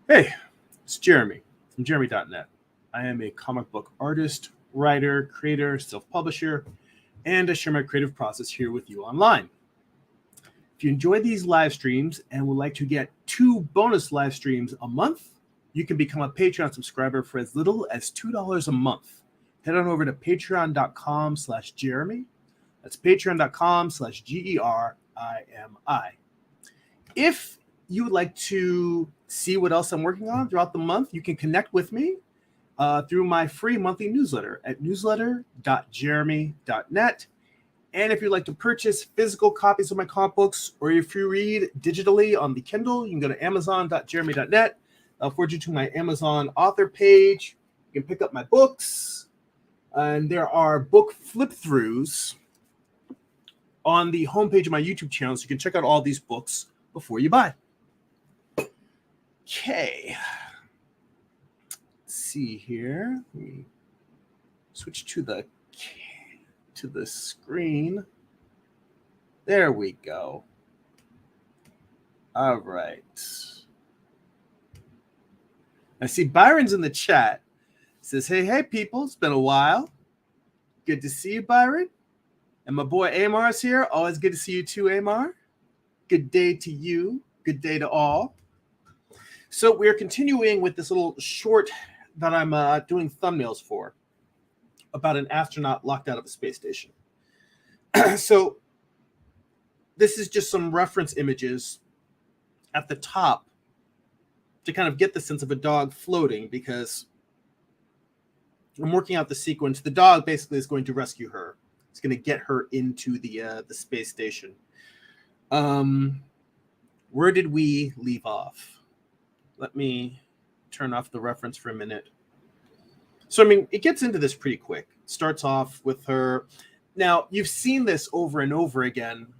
Hey, it's Jeremy from Jeremy.net. I am a comic book artist, writer, creator, self publisher, and I share my creative process here with you online. If you enjoy these live streams and would like to get 2 bonus live streams a month, you can become a Patreon subscriber for as little as $2 a month. Head on over to patreon.com/Jeremy. That's patreon.com/GERIMI. If you would like to see what else I'm working on throughout the month, you can connect with me through my free monthly newsletter at newsletter.jeremy.net. And if you'd like to purchase physical copies of my comic books, or if you read digitally on the Kindle, you can go to amazon.jeremy.net. I'll forward you to my Amazon author page. You can pick up my books, and there are book flip-throughs on the homepage of my YouTube channel, so you can check out all these books before you buy. Okay. Let's see here. Let me switch to the screen. There we go. All right. I see Byron's in the chat. Says, hey, people, it's been a while. Good to see you, Byron. And my boy Amar's here. Always good to see you too, Amar. Good day to you. Good day to all. So we're continuing with this little short that I'm doing thumbnails for about an astronaut locked out of a space station. So this is just some reference images at the top to kind of get the sense of a dog floating, because I'm working out the sequence. The dog basically is going to rescue her. It's going to get her into the space station. Where did we leave off? Let me turn off the reference for a minute. So, I mean, it gets into this pretty quick. It starts off with her. Now, you've seen this over and over again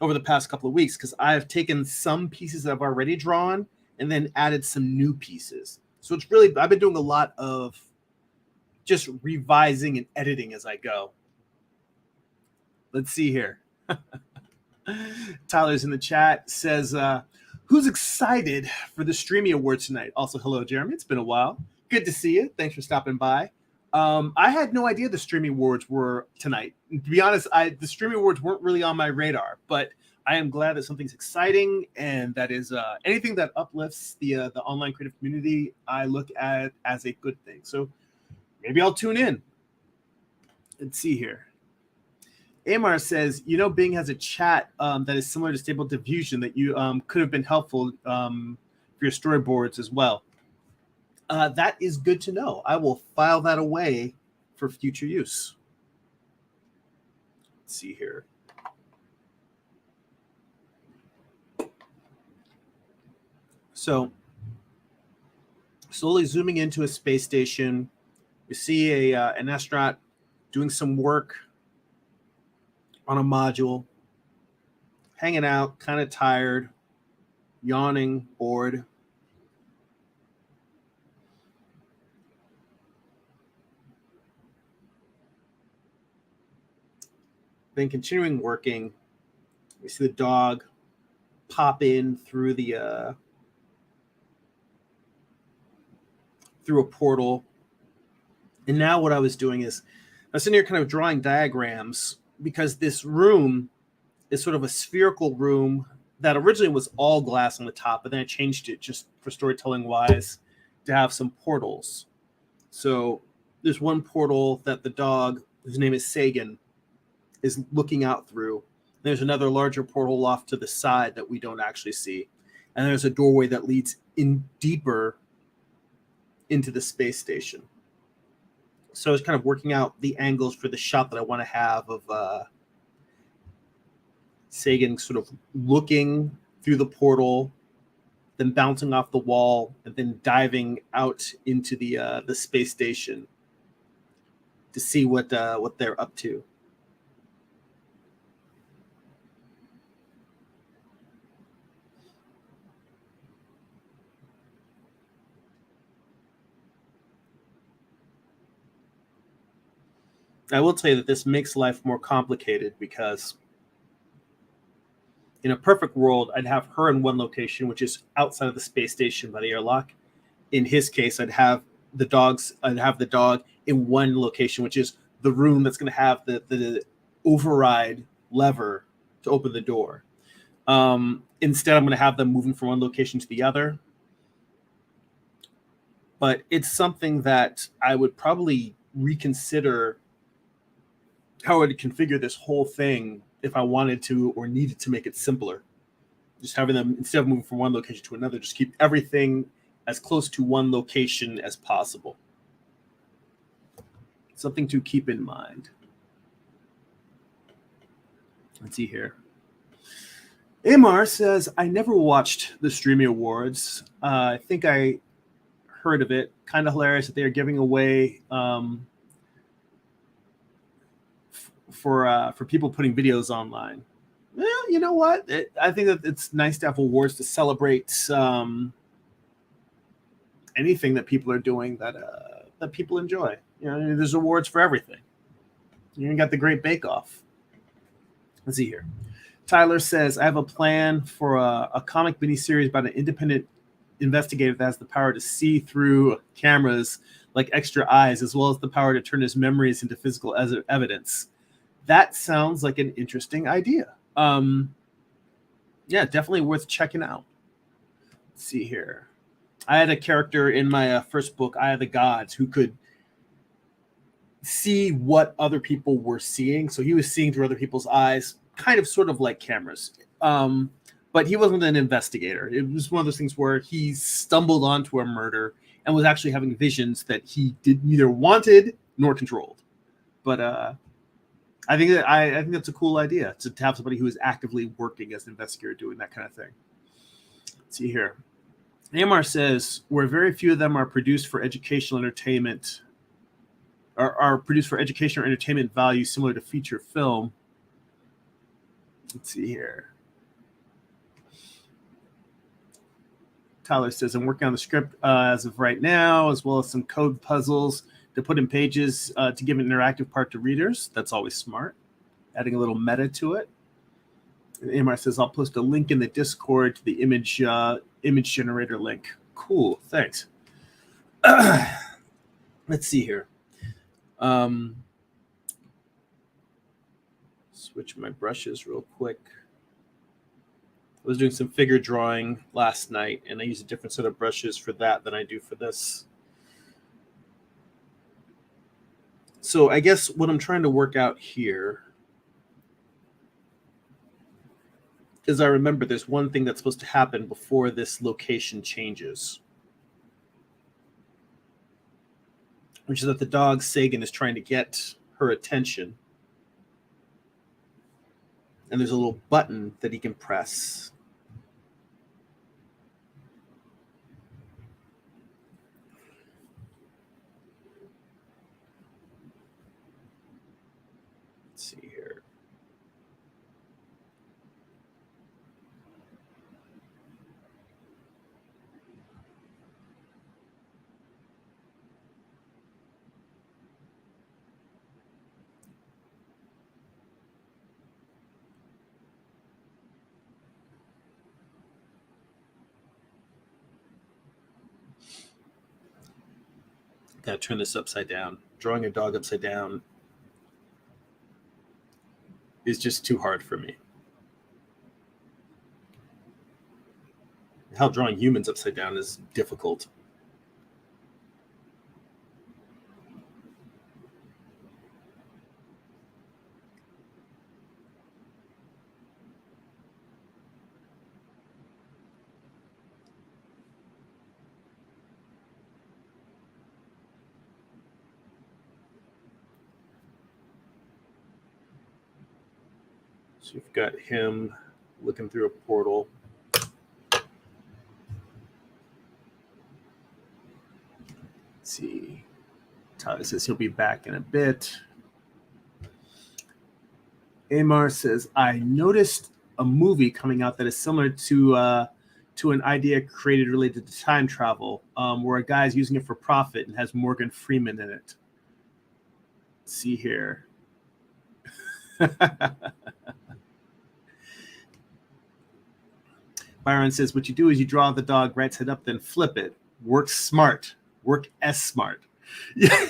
over the past couple of weeks, because I've taken some pieces that I've already drawn and then added some new pieces. So it's really, I've been doing a lot of just revising and editing as I go. Let's see here. Tyler's in the chat, says, who's excited for the Streamy Awards tonight? Also, hello, Jeremy. It's been a while. Good to see you. Thanks for stopping by. I had no idea the Streamy Awards were tonight. And to be honest, the Streamy Awards weren't really on my radar, but I am glad that something's exciting, and that is anything that uplifts the online creative community, I look at as a good thing. So maybe I'll tune in. Let's see here. Amar says, Bing has a chat that is similar to Stable Diffusion that you could have been helpful for your storyboards as well. That is good to know. I will file that away for future use. Let's see here. So, slowly zooming into a space station, we see an astronaut doing some work on a module, hanging out, kind of tired, yawning, bored. Then continuing working, we see the dog pop in through the through a portal. And now what I was doing is I was sitting here kind of drawing diagrams, because this room is sort of a spherical room that originally was all glass on the top, but then I changed it just for storytelling wise to have some portals. So there's one portal that the dog, whose name is Sagan, is looking out through. There's another larger portal off to the side that we don't actually see. And there's a doorway that leads in deeper into the space station. So I was kind of working out the angles for the shot that I want to have of Sagan sort of looking through the portal, then bouncing off the wall, and then diving out into the space station to see what they're up to. I will tell you that this makes life more complicated, because In a perfect world, I'd have her in one location, which is outside of the space station by the airlock. In his case, I'd have the dog in one location, which is the room that's going to have the override lever to open the door. Instead, I'm going to have them moving from one location to the other. But it's something that I would probably reconsider how I would configure this whole thing if I wanted to or needed to make it simpler. Just having them, instead of moving from one location to another, just keep everything as close to one location as possible. Something to keep in mind. Let's see here. Amar says, I never watched the Streamy Awards. I think I heard of it. Kind of hilarious that they are giving away for people putting videos online. Well, you know what? I think that it's nice to have awards to celebrate anything that people are doing that people enjoy. You know, there's awards for everything. You even got the Great Bake Off. Let's see here. Tyler says, I have a plan for a comic miniseries about an independent investigator that has the power to see through cameras like extra eyes, as well as the power to turn his memories into physical evidence. That sounds like an interesting idea. Yeah, definitely worth checking out. Let's see here. I had a character in my first book, Eye of the Gods, who could see what other people were seeing. So he was seeing through other people's eyes, kind of sort of like cameras. But he wasn't an investigator. It was one of those things where he stumbled onto a murder and was actually having visions that he neither wanted nor controlled. But I think that's a cool idea to have somebody who is actively working as an investigator doing that kind of thing. Let's see here. Amar says, where very few of them are produced for educational entertainment, are produced for educational or entertainment value similar to feature film. Let's see here. Tyler says, I'm working on the script as of right now, as well as some code puzzles to put in pages to give an interactive part to readers. That's always smart. Adding a little meta to it. And Amar says, I'll post a link in the Discord to the image generator link. Cool, thanks. Let's see here. Switch my brushes real quick. I was doing some figure drawing last night, and I use a different set of brushes for that than I do for this. So I guess what I'm trying to work out here is I remember there's one thing that's supposed to happen before this location changes, which is that the dog Sagan is trying to get her attention. And there's a little button that he can press. Let's see here. Gotta turn this upside down. Drawing a dog upside down is just too hard for me. How drawing humans upside down is difficult. So you've got him looking through a portal. Let's see. Tyler says he'll be back in a bit. Amar says, I noticed a movie coming out that is similar to an idea created related to time travel, where a guy is using it for profit and has Morgan Freeman in it. Let's see here. Byron says, what you do is you draw the dog right side up, then flip it. Work smart. Work S smart. Yeah.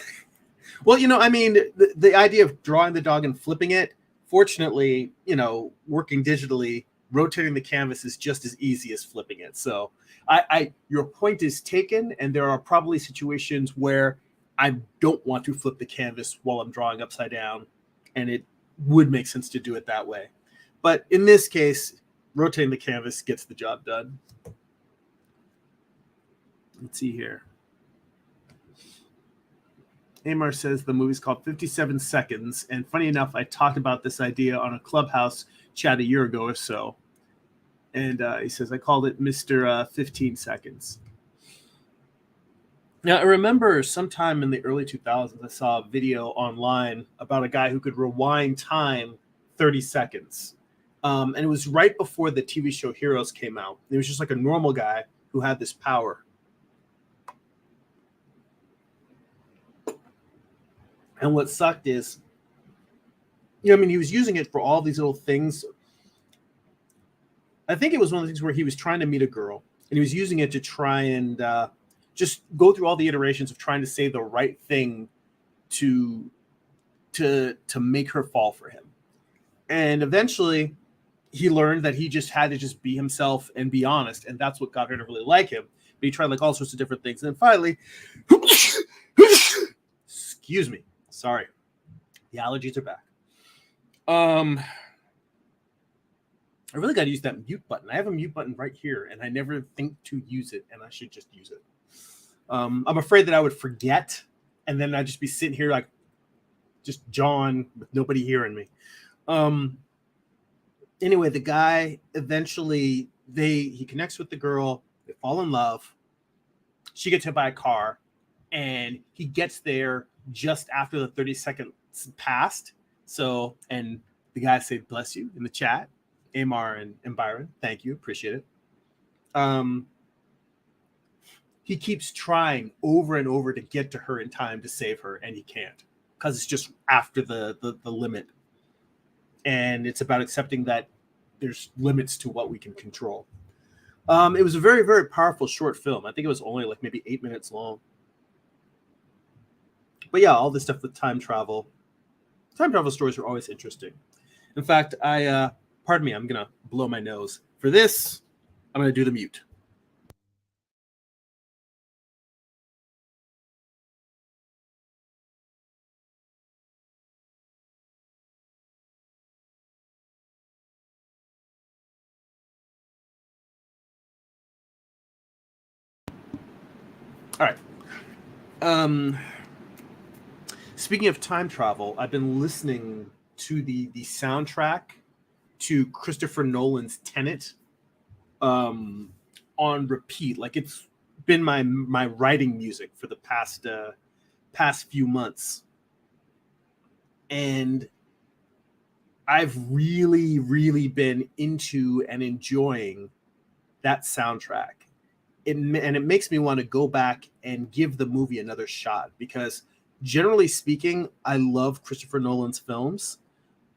Well, I mean, the idea of drawing the dog and flipping it, fortunately, working digitally, rotating the canvas is just as easy as flipping it. So your point is taken, and there are probably situations where I don't want to flip the canvas while I'm drawing upside down, and it would make sense to do it that way. But in this case, rotating the canvas gets the job done. Let's see here. Amar says the movie's called 57 Seconds. And funny enough, I talked about this idea on a Clubhouse chat a year ago or so. And he says, I called it Mr. 15 Seconds. Now, I remember sometime in the early 2000s, I saw a video online about a guy who could rewind time 30 seconds. And it was right before the TV show Heroes came out. It was just like a normal guy who had this power. And what sucked is, he was using it for all these little things. I think it was one of the things where he was trying to meet a girl, and he was using it to try and just go through all the iterations of trying to say the right thing to make her fall for him. And eventually, he learned that he just had to just be himself and be honest, and that's what got her to really like him. But he tried like all sorts of different things, and then finally, excuse me. Sorry. The allergies are back. I really got to use that mute button. I have a mute button right here, and I never think to use it, and I should just use it. I'm afraid that I would forget, and then I'd just be sitting here like just John with nobody hearing me. Anyway, the guy eventually, he connects with the girl. They fall in love. She gets hit by a car, and he gets there just after the 30 seconds passed. So, and the guys say, bless you in the chat, Amar and Byron. Thank you. Appreciate it. He keeps trying over and over to get to her in time to save her, and he can't because it's just after the limit. And it's about accepting that there's limits to what we can control. It was a very, very powerful short film. I think it was only like maybe 8 minutes long. But yeah, all this stuff with time travel stories are always interesting. In fact, pardon me, I'm going to blow my nose. For this, I'm going to do the mute. All right. Speaking of time travel, I've been listening to the soundtrack to Christopher Nolan's Tenet on repeat. Like it's been my writing music for the past few months. And I've really, really been into and enjoying that soundtrack. And it makes me want to go back and give the movie another shot because generally speaking, I love Christopher Nolan's films.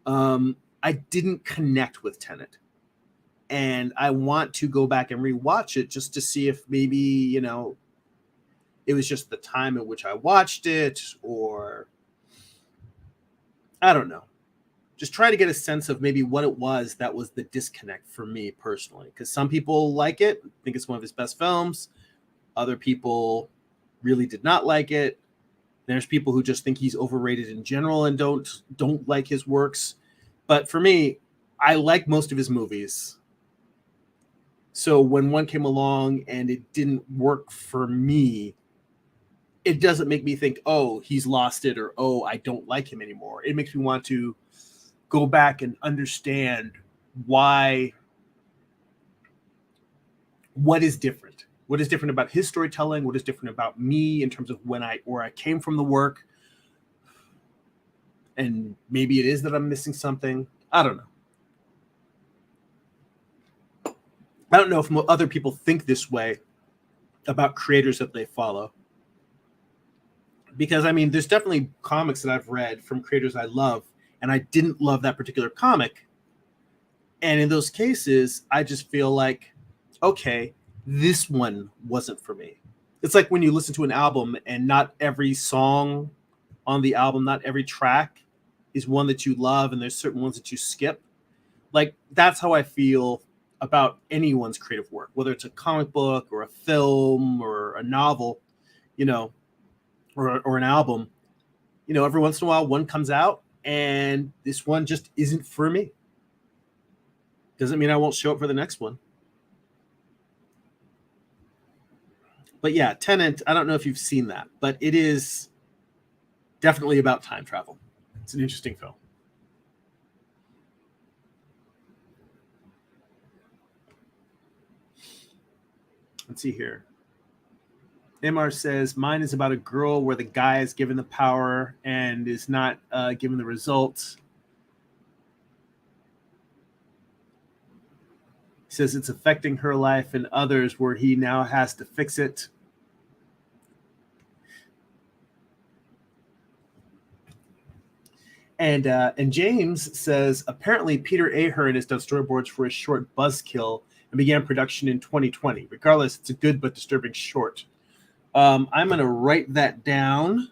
I didn't connect with Tenet, and I want to go back and rewatch it just to see if maybe, it was just the time at which I watched it, or I don't know. Just try to get a sense of maybe what it was that was the disconnect for me personally. Because some people like it, think it's one of his best films. Other people really did not like it. There's people who just think he's overrated in general and don't like his works. But for me, I like most of his movies. So when one came along and it didn't work for me, it doesn't make me think, oh, he's lost it, or oh, I don't like him anymore. It makes me want to go back and understand what is different. What is different about his storytelling? What is different about me in terms of where I came from the work? And maybe it is that I'm missing something. I don't know. I don't know if other people think this way about creators that they follow. Because, there's definitely comics that I've read from creators I love, and I didn't love that particular comic. And in those cases, I just feel like okay, this one wasn't for me. It's like when you listen to an album and not every song on the album, not every track is one that you love, and there's certain ones that you skip. Like, that's how I feel about anyone's creative work, whether it's a comic book or a film or a novel, you know, or an album. You know, every once in a while one comes out and this one just isn't for me. Doesn't mean I won't show up for the next one. But yeah, Tenet, I don't know if you've seen that, but it is definitely about time travel. It's an interesting film. Let's see here. MR says, mine is about a girl where the guy is given the power and is not given the results. He says it's affecting her life and others where he now has to fix it. And James says, apparently Peter Ahern has done storyboards for a short Buzzkill and began production in 2020. Regardless, it's a good but disturbing short. I'm going to write that down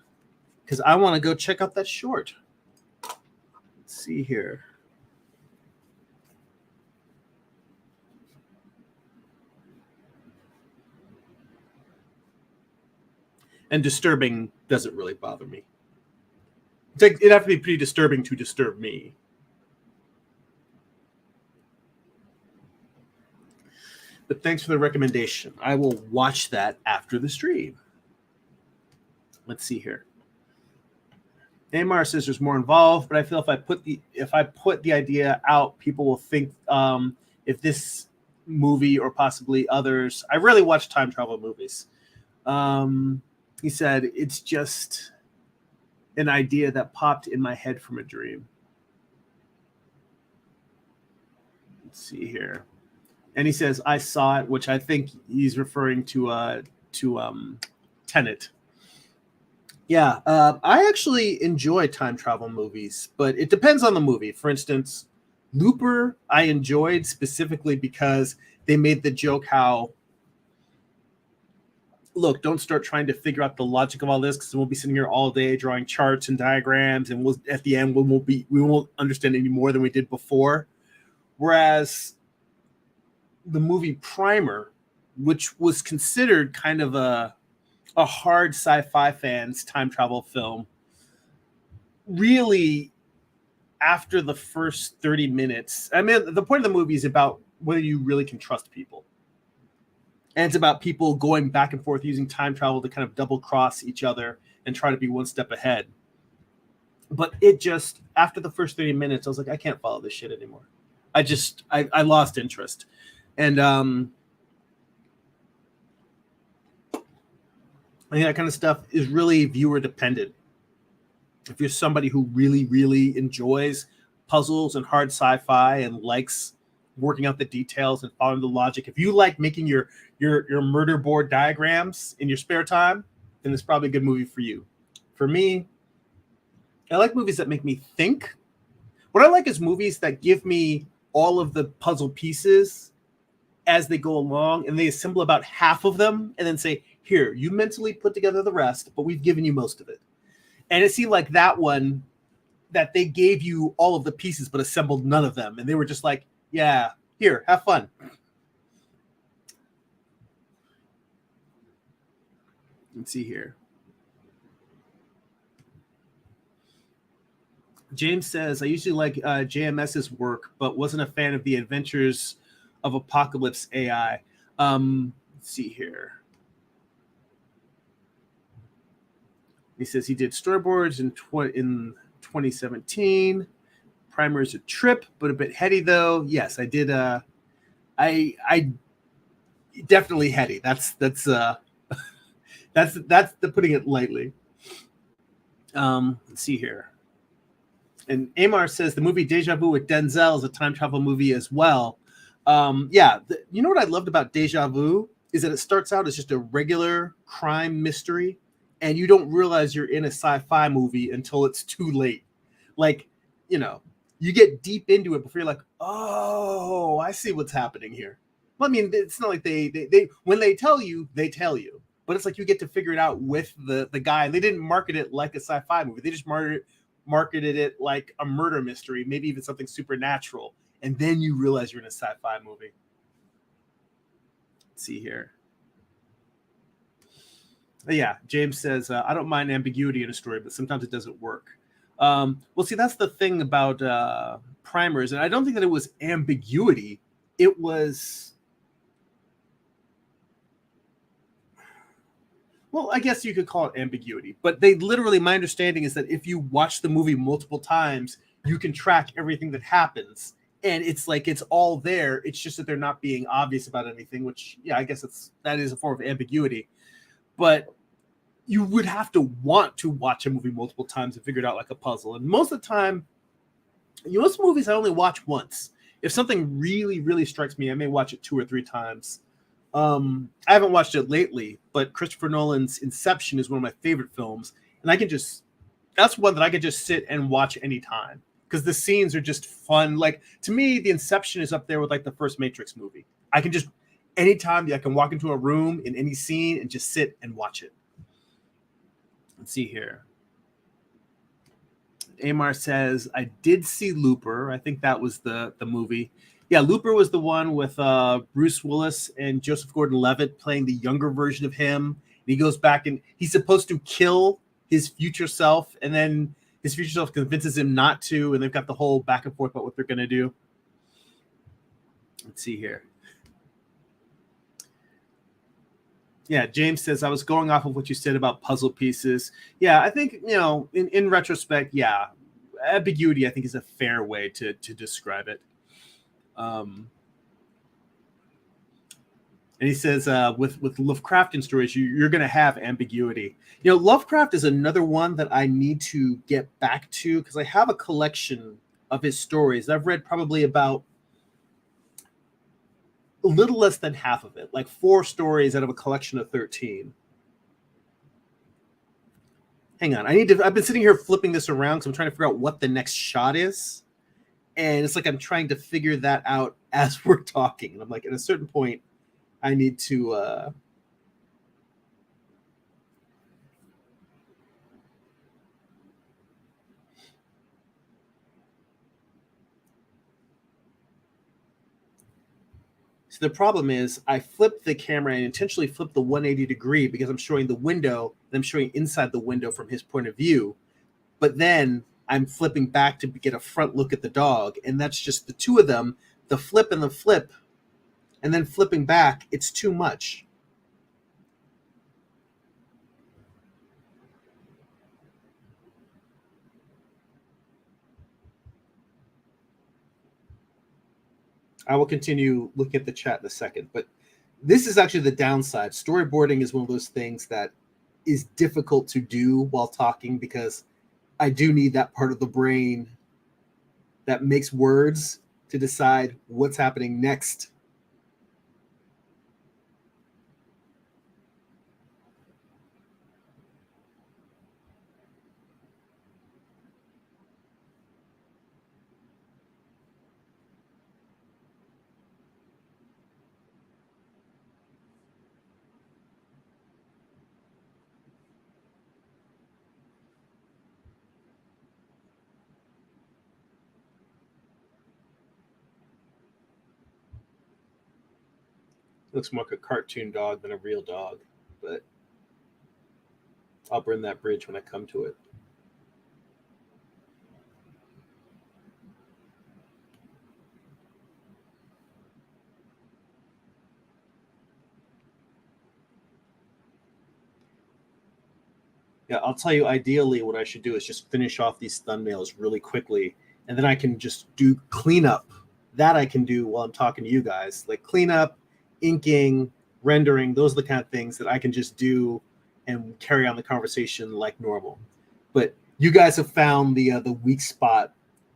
because I want to go check out that short. Let's see here. And disturbing doesn't really bother me. It'd have to be pretty disturbing to disturb me. But thanks for the recommendation. I will watch that after the stream. Let's see here. Amar says there's more involved, but I feel if I put the idea out, people will think if this movie or possibly others. I really watch time travel movies. He said it's just an idea that popped in my head from a dream. Let's see here. And he says, I saw it, which I think he's referring to Tenet. Yeah, I actually enjoy time travel movies, but it depends on the movie. For instance, Looper, I enjoyed specifically because they made the joke how, look, don't start trying to figure out the logic of all this because we'll be sitting here all day drawing charts and diagrams, and at the end we won't understand any more than we did before. Whereas the movie Primer, which was considered kind of a hard sci-fi fans time travel film, really after the first 30 minutes, I mean, the point of the movie is about whether you really can trust people. And it's about people going back and forth using time travel to kind of double cross each other and try to be one step ahead. But it just, after the first 30 minutes, I was like, I can't follow this shit anymore. I lost interest. And I think that kind of stuff is really viewer dependent. If you're somebody who really, really enjoys puzzles and hard sci-fi and likes working out the details and following the logic, if you like making your murder board diagrams in your spare time, then it's probably a good movie for you. For me, I like movies that make me think. What I like is movies that give me all of the puzzle pieces as they go along, and they assemble about half of them and then say, here, you mentally put together the rest, but we've given you most of it. And it seemed like that one, that they gave you all of the pieces but assembled none of them. And they were just like, yeah, here, have fun. Let's see here. James says, I usually like JMS's work, but wasn't a fan of the Adventures of Apocalypse AI. Let's see here. He says he did storyboards in 2017. Primer is a trip, but a bit heady though. Yes, I did. I definitely heady. That's the putting it lightly. Let's see here. And Amar says the movie Deja Vu with Denzel is a time travel movie as well. You know what I loved about Deja Vu is that it starts out as just a regular crime mystery, and you don't realize you're in a sci-fi movie until it's too late. Like, you know, you get deep into it before you're like, oh, I see what's happening here. Well, I mean, it's not like they when they tell you, they tell you, but it's like you get to figure it out with the guy. They didn't market it like a sci-fi movie. They just marketed it like a murder mystery, maybe even something supernatural, and then you realize you're in a sci-fi movie. Let's see here. Yeah, James says, I don't mind ambiguity in a story, but sometimes it doesn't work. Well, see, that's the thing about primers, and I don't think that it was ambiguity. It was, well, I guess you could call it ambiguity, but they literally, my understanding is that if you watch the movie multiple times, you can track everything that happens. And it's like it's all there. It's just that they're not being obvious about anything, which, yeah, I guess that is a form of ambiguity. But you would have to want to watch a movie multiple times and figure it out like a puzzle. And most of the time, most movies I only watch once. If something really, really strikes me, I may watch it 2 or 3 times. I haven't watched it lately, but Christopher Nolan's Inception is one of my favorite films, and that's one that I could just sit and watch anytime because the scenes are just fun. Like to me, the Inception is up there with like the first Matrix movie. I can just anytime I can walk into a room in any scene and just sit and watch it. Let's see here. Amar says, I did see Looper. I think that was the movie. Yeah, Looper was the one with Bruce Willis and Joseph Gordon-Levitt playing the younger version of him. And he goes back and he's supposed to kill his future self, and then his future self convinces him not to, and they've got the whole back and forth about what they're going to do. Let's see here. Yeah, James says, I was going off of what you said about puzzle pieces. Yeah, I think, in retrospect, yeah, ambiguity, I think, is a fair way to describe it. And he says, with Lovecraftian stories, you're going to have ambiguity. Lovecraft is another one that I need to get back to because I have a collection of his stories. I've read probably about a little less than half of it, like 4 stories out of a collection of 13. Hang on, I've been sitting here flipping this around because I'm trying to figure out what the next shot is. And it's like I'm trying to figure that out as we're talking. And I'm like, at a certain point, I need to So the problem is I flipped the camera and intentionally flipped the 180 degree because I'm showing the window and I'm showing inside the window from his point of view. But then I'm flipping back to get a front look at the dog. And that's just the two of them, the flip, and then flipping back. It's too much. I will continue looking at the chat in a second. But this is actually the downside. Storyboarding is one of those things that is difficult to do while talking because I do need that part of the brain that makes words to decide what's happening next. Looks more like a cartoon dog than a real dog, but I'll burn that bridge when I come to it. Yeah, I'll tell you, ideally, what I should do is just finish off these thumbnails really quickly, and then I can just do cleanup. That I can do while I'm talking to you guys. Like cleanup, inking, rendering, those are the kind of things that I can just do and carry on the conversation like normal. But you guys have found the weak spot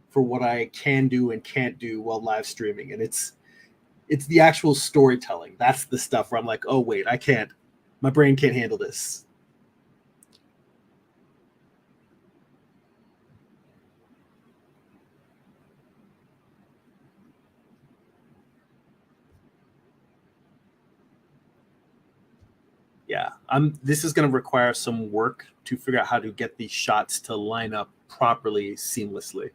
for what I can do and can't do while live streaming, and it's the actual storytelling. That's the stuff where I'm like, oh wait, I can't. My brain can't handle this. Yeah, this is going to require some work to figure out how to get these shots to line up properly, seamlessly.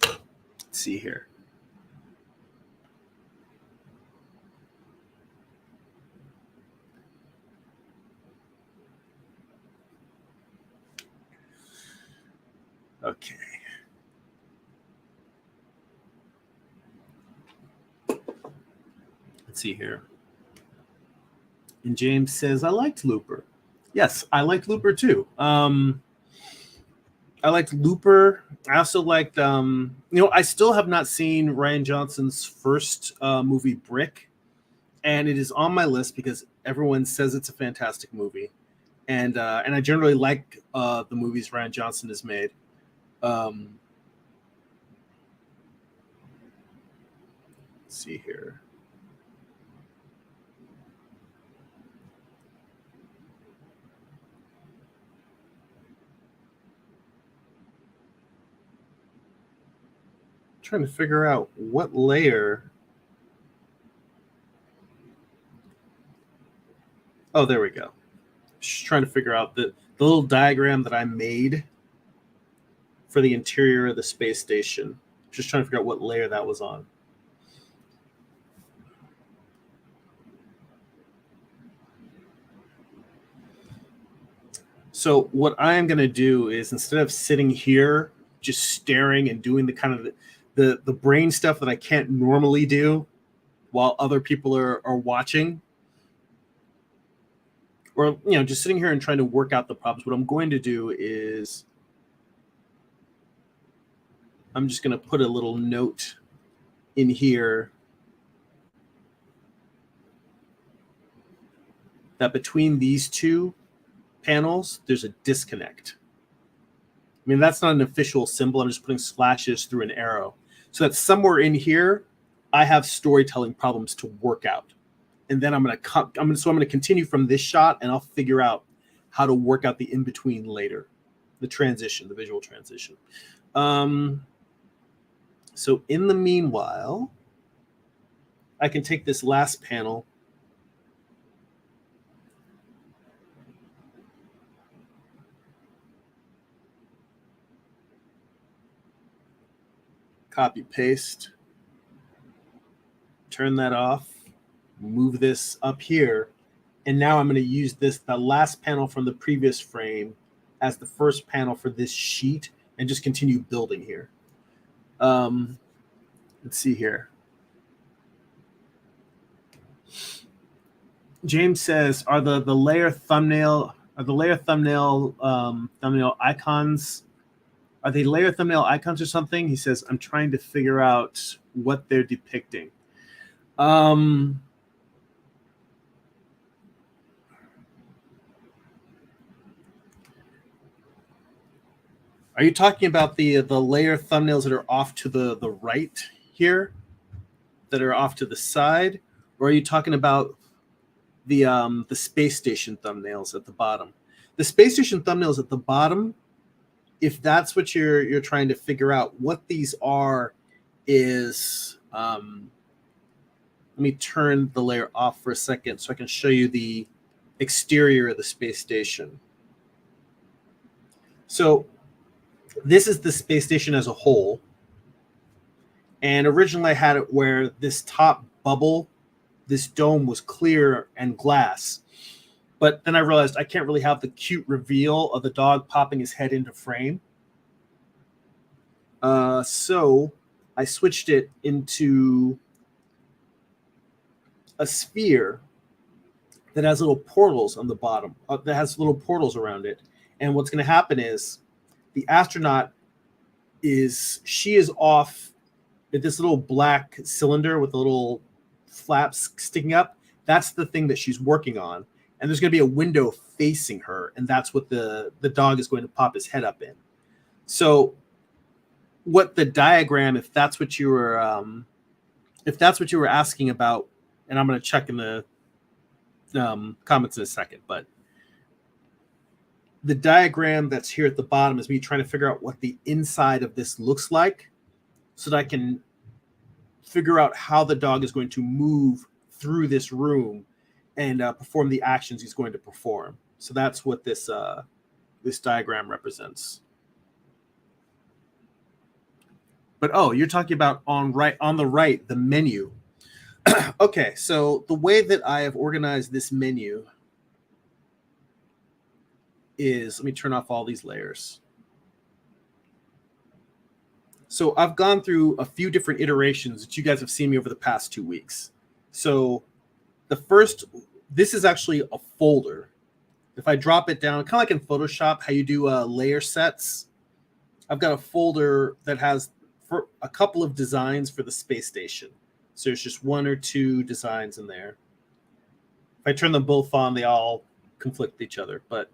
Let's see here. Okay. Let's see here. And James says, I liked Looper. Yes, I liked Looper too. I liked Looper. I also liked, I still have not seen Rian Johnson's first movie, Brick. And it is on my list because everyone says it's a fantastic movie. And I generally like the movies Rian Johnson has made. Let's see here. Trying to figure out what layer. Oh, there we go. Just trying to figure out the little diagram that I made for the interior of the space station. Just trying to figure out what layer that was on. So what I am going to do is, instead of sitting here just staring and doing the kind of the brain stuff that I can't normally do while other people are watching, or just sitting here and trying to work out the problems, what I'm going to do is I'm just going to put a little note in here that between these two panels there's a disconnect. I mean, that's not an official symbol. I'm just putting slashes through an arrow so that somewhere in here I have storytelling problems to work out. And then I'm going to continue from this shot, and I'll figure out how to work out the in-between later, the transition, the visual transition. So in the meanwhile, I can take this last panel, copy, paste, turn that off, move this up here, and now I'm going to use the last panel from the previous frame as the first panel for this sheet, and just continue building here. Let's see here. James says, "Are the layer thumbnail thumbnail icons? Are they layer thumbnail icons or something?" He says, "I'm trying to figure out what they're depicting." Are you talking about the layer thumbnails that are off to the right here, that are off to the side, or are you talking about the space station thumbnails at the bottom? The space station thumbnails at the bottom, if that's what you're trying to figure out, what these are is, let me turn the layer off for a second so I can show you the exterior of the space station. So this is the space station as a whole. And originally I had it where this top bubble, this dome, was clear and glass. But then I realized I can't really have the cute reveal of the dog popping his head into frame. So I switched it into a sphere that has little portals on the bottom, that has little portals around it. And what's going to happen is the astronaut she is off at this little black cylinder with the little flaps sticking up. That's the thing that she's working on. And there's going to be a window facing her, and that's what the dog is going to pop his head up in. So what the diagram, if that's what you were asking about, and I'm going to check in the comments in a second, but the diagram that's here at the bottom is me trying to figure out what the inside of this looks like so that I can figure out how the dog is going to move through this room and perform the actions he's going to perform. So that's what this this diagram represents. But oh, you're talking about on the right, the menu. Okay, so the way that I have organized this menu is, let me turn off all these layers. So I've gone through a few different iterations that you guys have seen me over the past 2 weeks. So the first, this is actually a folder. If I drop it down, kind of like in Photoshop, how you do layer sets, I've got a folder that has for a couple of designs for the space station. So there's just 1 or 2 designs in there. If I turn them both on, they all conflict with each other. But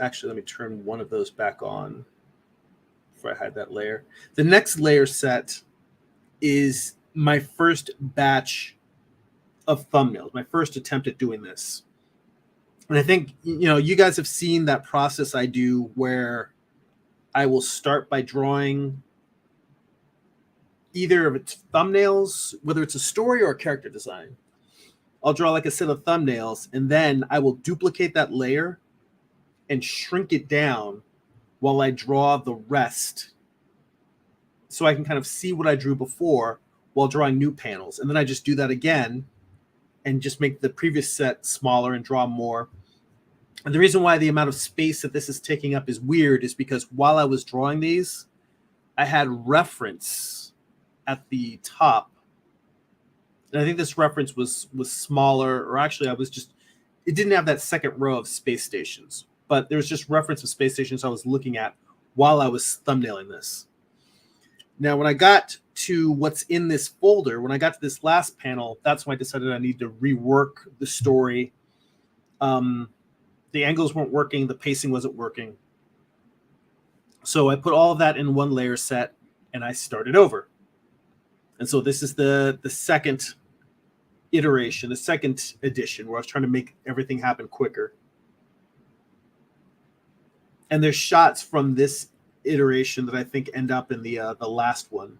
actually, let me turn one of those back on before I hide that layer. The next layer set is my first batch of thumbnails, my first attempt at doing this. And I think, you guys have seen that process I do where I will start by drawing either of its thumbnails, whether it's a story or a character design. I'll draw like a set of thumbnails, and then I will duplicate that layer and shrink it down while I draw the rest, so I can kind of see what I drew before while drawing new panels. And then I just do that again and just make the previous set smaller and draw more. And the reason why the amount of space that this is taking up is weird is because while I was drawing these, I had reference at the top. And I think this reference was smaller, or actually it didn't have that second row of space stations, but there was just reference of space stations I was looking at while I was thumbnailing this. Now, when I got to what's in this folder, when I got to this last panel, that's when I decided I need to rework the story. The angles weren't working. The pacing wasn't working. So I put all of that in one layer set, and I started over. And so this is the second iteration, the second edition, where I was trying to make everything happen quicker. And there's shots from this iteration that I think end up in the last one.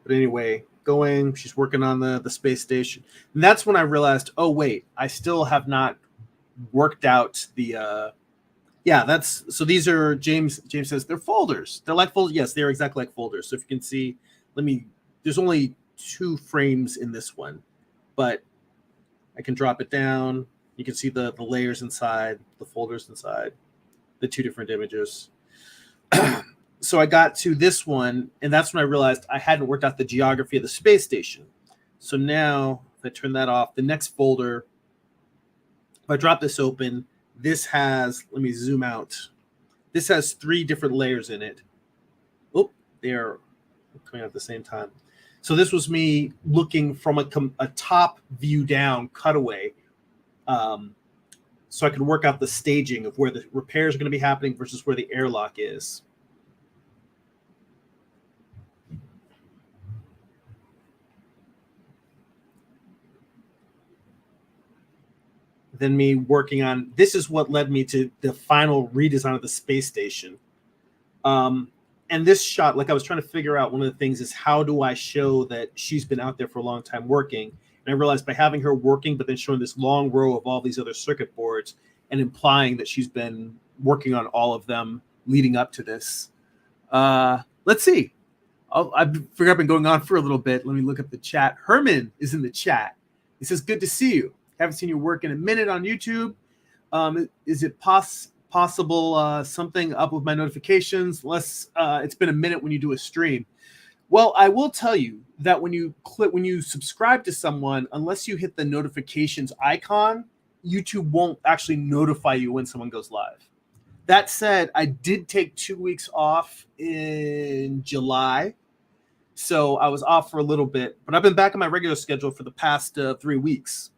But anyway, she's working on the space station. And that's when I realized, oh, wait, I still have not worked out the, so these are, James says they're folders. They're like folders. Yes, they're exactly like folders. So if you can see, there's only 2 frames in this one, but I can drop it down. You can see the layers inside, the folders inside, the 2 different images. So I got to this one, and that's when I realized I hadn't worked out the geography of the space station. So now, if I turn that off, the next folder, if I drop this open, this has, let me zoom out. This has 3 different layers in it. Oh, they're coming out at the same time. So this was me looking from a top view down cutaway, so I could work out the staging of where the repairs are going to be happening versus where the airlock is. Then me working on, this is what led me to the final redesign of the space station. And this shot, like I was trying to figure out, one of the things is how do I show that she's been out there for a long time working? And I realized by having her working, but then showing this long row of all these other circuit boards and implying that she's been working on all of them leading up to this. Let's see. I figure I've been going on for a little bit. Let me look up the chat. Herman is in the chat. He says, good to see you. Haven't seen your work in a minute on YouTube. Is it possible something up with my notifications? It's been a minute when you do a stream. Well, I will tell you that when you subscribe to someone, unless you hit the notifications icon, YouTube won't actually notify you when someone goes live. That said, I did take 2 weeks off in July. So I was off for a little bit, but I've been back on my regular schedule for the past 3 weeks.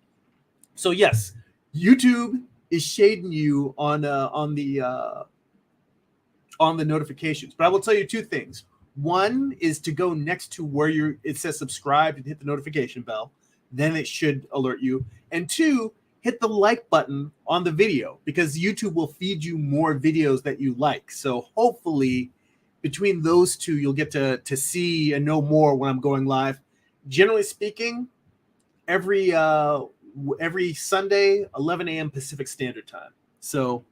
So yes, YouTube is shading you on the notifications. But I will tell you 2 things. One is to go next to where it says subscribe and hit the notification bell. Then it should alert you. And 2, hit the like button on the video, because YouTube will feed you more videos that you like. So hopefully, between those two, you'll get to see and know more when I'm going live. Generally speaking, every Sunday, 11 a.m. Pacific Standard Time. So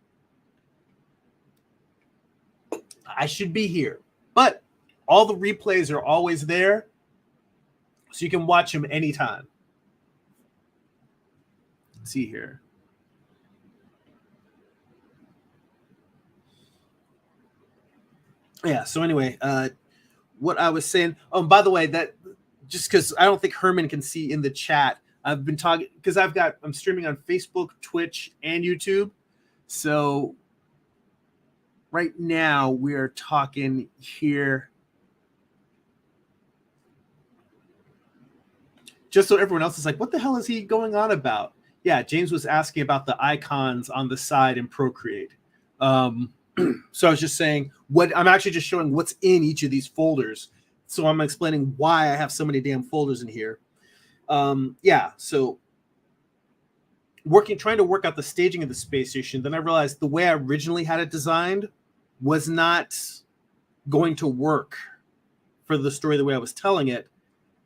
I should be here. But all the replays are always there, so you can watch them anytime. Let's see here. Yeah, so anyway, what I was saying, oh, by the way, that just because I don't think Herman can see in the chat, I've been talking because I'm streaming on Facebook, Twitch, and YouTube. So right now we're talking here. Just so everyone else is like, what the hell is he going on about? Yeah, James was asking about the icons on the side in Procreate. So I was just saying I'm actually just showing what's in each of these folders. So I'm explaining why I have so many damn folders in here. Yeah, so trying to work out the staging of the space station. Then I realized the way I originally had it designed was not going to work for the story the way I was telling it.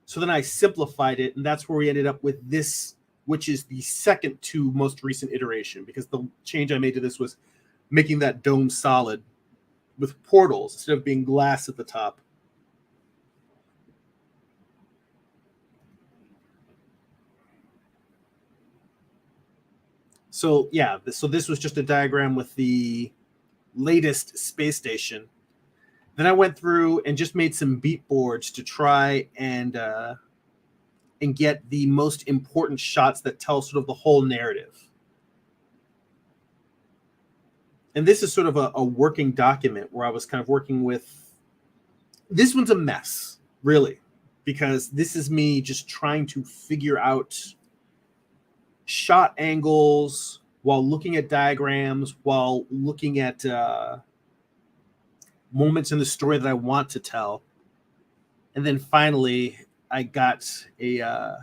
So then I simplified it, and that's where we ended up with this, which is the second to most recent iteration, because the change I made to this was making that dome solid with portals instead of being glass at the top. So yeah, so this was just a diagram with the latest space station. Then I went through and just made some beat boards to try and get the most important shots that tell sort of the whole narrative. And this is sort of a working document where I was kind of working with. This one's a mess, really, because this is me just trying to figure out shot angles while looking at diagrams, while looking at moments in the story that I want to tell. And then finally, I got a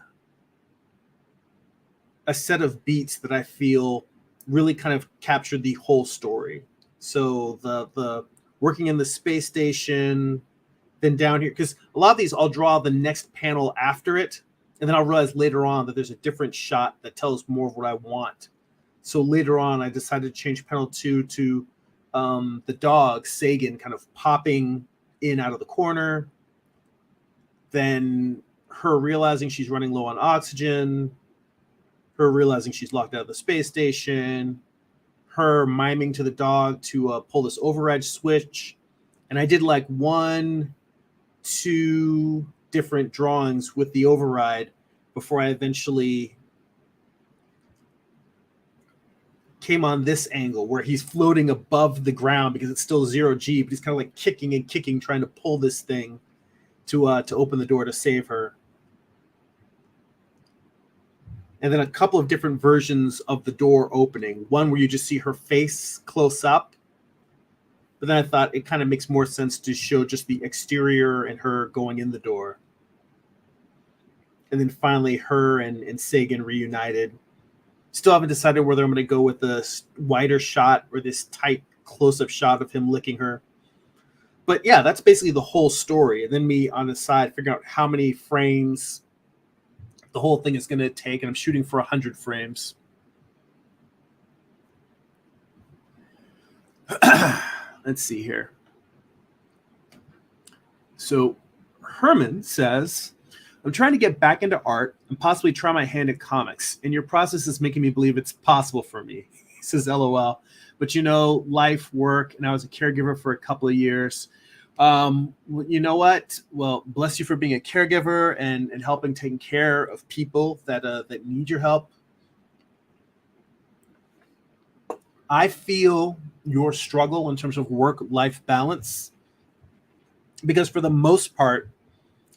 set of beats that I feel really kind of captured the whole story. So the working in the space station, then down here, because a lot of these I'll draw the next panel after it, and then I'll realize later on that there's a different shot that tells more of what I want. So later on, I decided to change panel 2 to the dog, Sagan, kind of popping in out of the corner. Then her realizing she's running low on oxygen, her realizing she's locked out of the space station, her miming to the dog to pull this override switch. And I did like 1, 2 different drawings with the override before I eventually came on this angle where he's floating above the ground because it's still 0G, but he's kind of like kicking and kicking, trying to pull this thing to open the door to save her. And then a couple of different versions of the door opening. One where you just see her face close up. But then I thought it kind of makes more sense to show just the exterior and her going in the door. And then finally her and Sagan reunited. Still haven't decided whether I'm going to go with the wider shot or this tight close-up shot of him licking her. But yeah, that's basically the whole story. And then me on the side figuring out how many frames the whole thing is going to take. And I'm shooting for 100 frames. Let's see here. So Herman says, I'm trying to get back into art and possibly try my hand at comics. And your process is making me believe it's possible for me. He says, LOL. But, life, work, and I was a caregiver for a couple of years. You know what? Well, bless you for being a caregiver and helping taking care of people that need your help. I feel your struggle in terms of work-life balance because for the most part,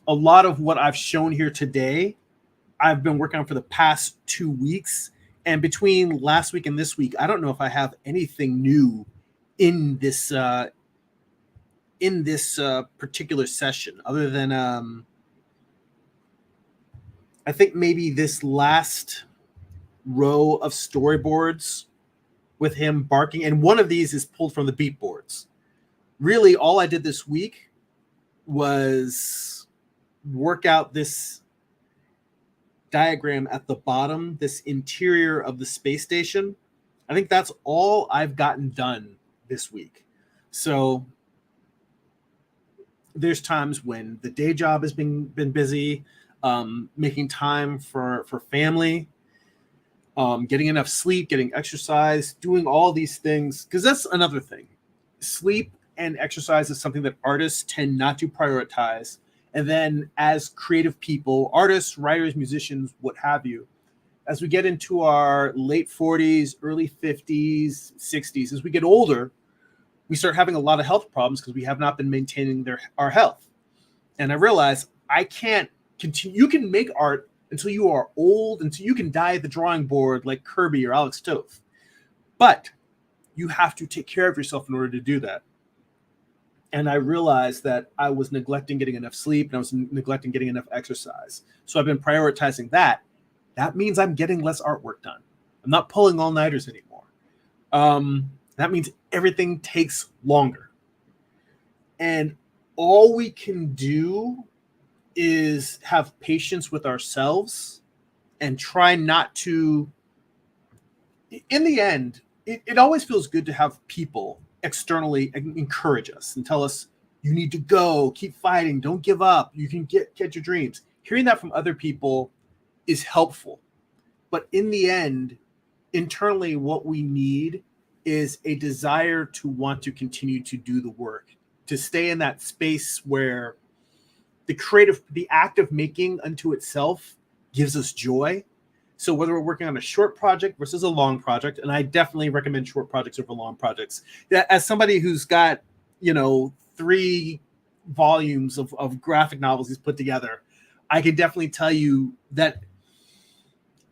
a lot of what I've shown here today, I've been working on for the past 2 weeks. And between last week and this week, I don't know if I have anything new in this particular session other than I think maybe this last row of storyboards with him barking. And one of these is pulled from the beat boards. really all I did this week was work out this diagram at the bottom, this interior of the space station. I think that's all I've gotten done this week. So there's times when the day job has been busy, making time for family, getting enough sleep, getting exercise, doing all these things. Because that's another thing. Sleep and exercise is something that artists tend not to prioritize. And then as creative people, artists, writers, musicians, what have you, as we get into our late 40s, early 50s, 60s, as we get older, we start having a lot of health problems because we have not been maintaining our health. And I realized I can't continue. You can make art until you are old, until you can die at the drawing board like Kirby or Alex Toth. But you have to take care of yourself in order to do that. And I realized that I was neglecting getting enough sleep and I was neglecting getting enough exercise. So I've been prioritizing that. That means I'm getting less artwork done. I'm not pulling all-nighters anymore. That means everything takes longer. And all we can do is have patience with ourselves and try not to, in the end, it always feels good to have people externally encourage us and tell us, you need to go, keep fighting, don't give up, you can get your dreams. Hearing that from other people is helpful. But in the end, internally, what we need is a desire to want to continue to do the work, to stay in that space where the act of making unto itself gives us joy. So whether we're working on a short project versus a long project, and I definitely recommend short projects over long projects. As somebody who's got, 3 volumes of graphic novels he's put together, I can definitely tell you that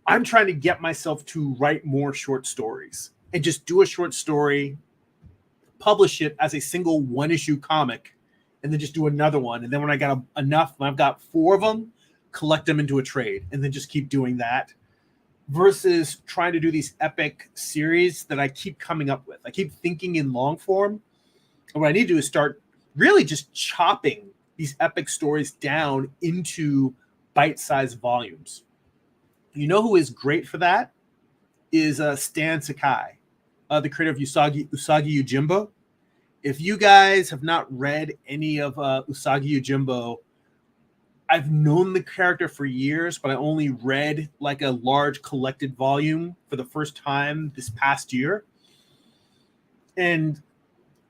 I'm trying to get myself to write more short stories and just do a short story, publish it as a single 1-issue comic, and then just do another one. And then when I got enough, when I've got 4 of them, collect them into a trade and then just keep doing that, versus trying to do these epic series that I keep coming up with. I keep thinking in long form. And what I need to do is start really just chopping these epic stories down into bite-sized volumes. You know who is great for that? Is Stan Sakai, the creator of Usagi Yojimbo. If you guys have not read any of Usagi Yojimbo, I've known the character for years, but I only read like a large collected volume for the first time this past year. And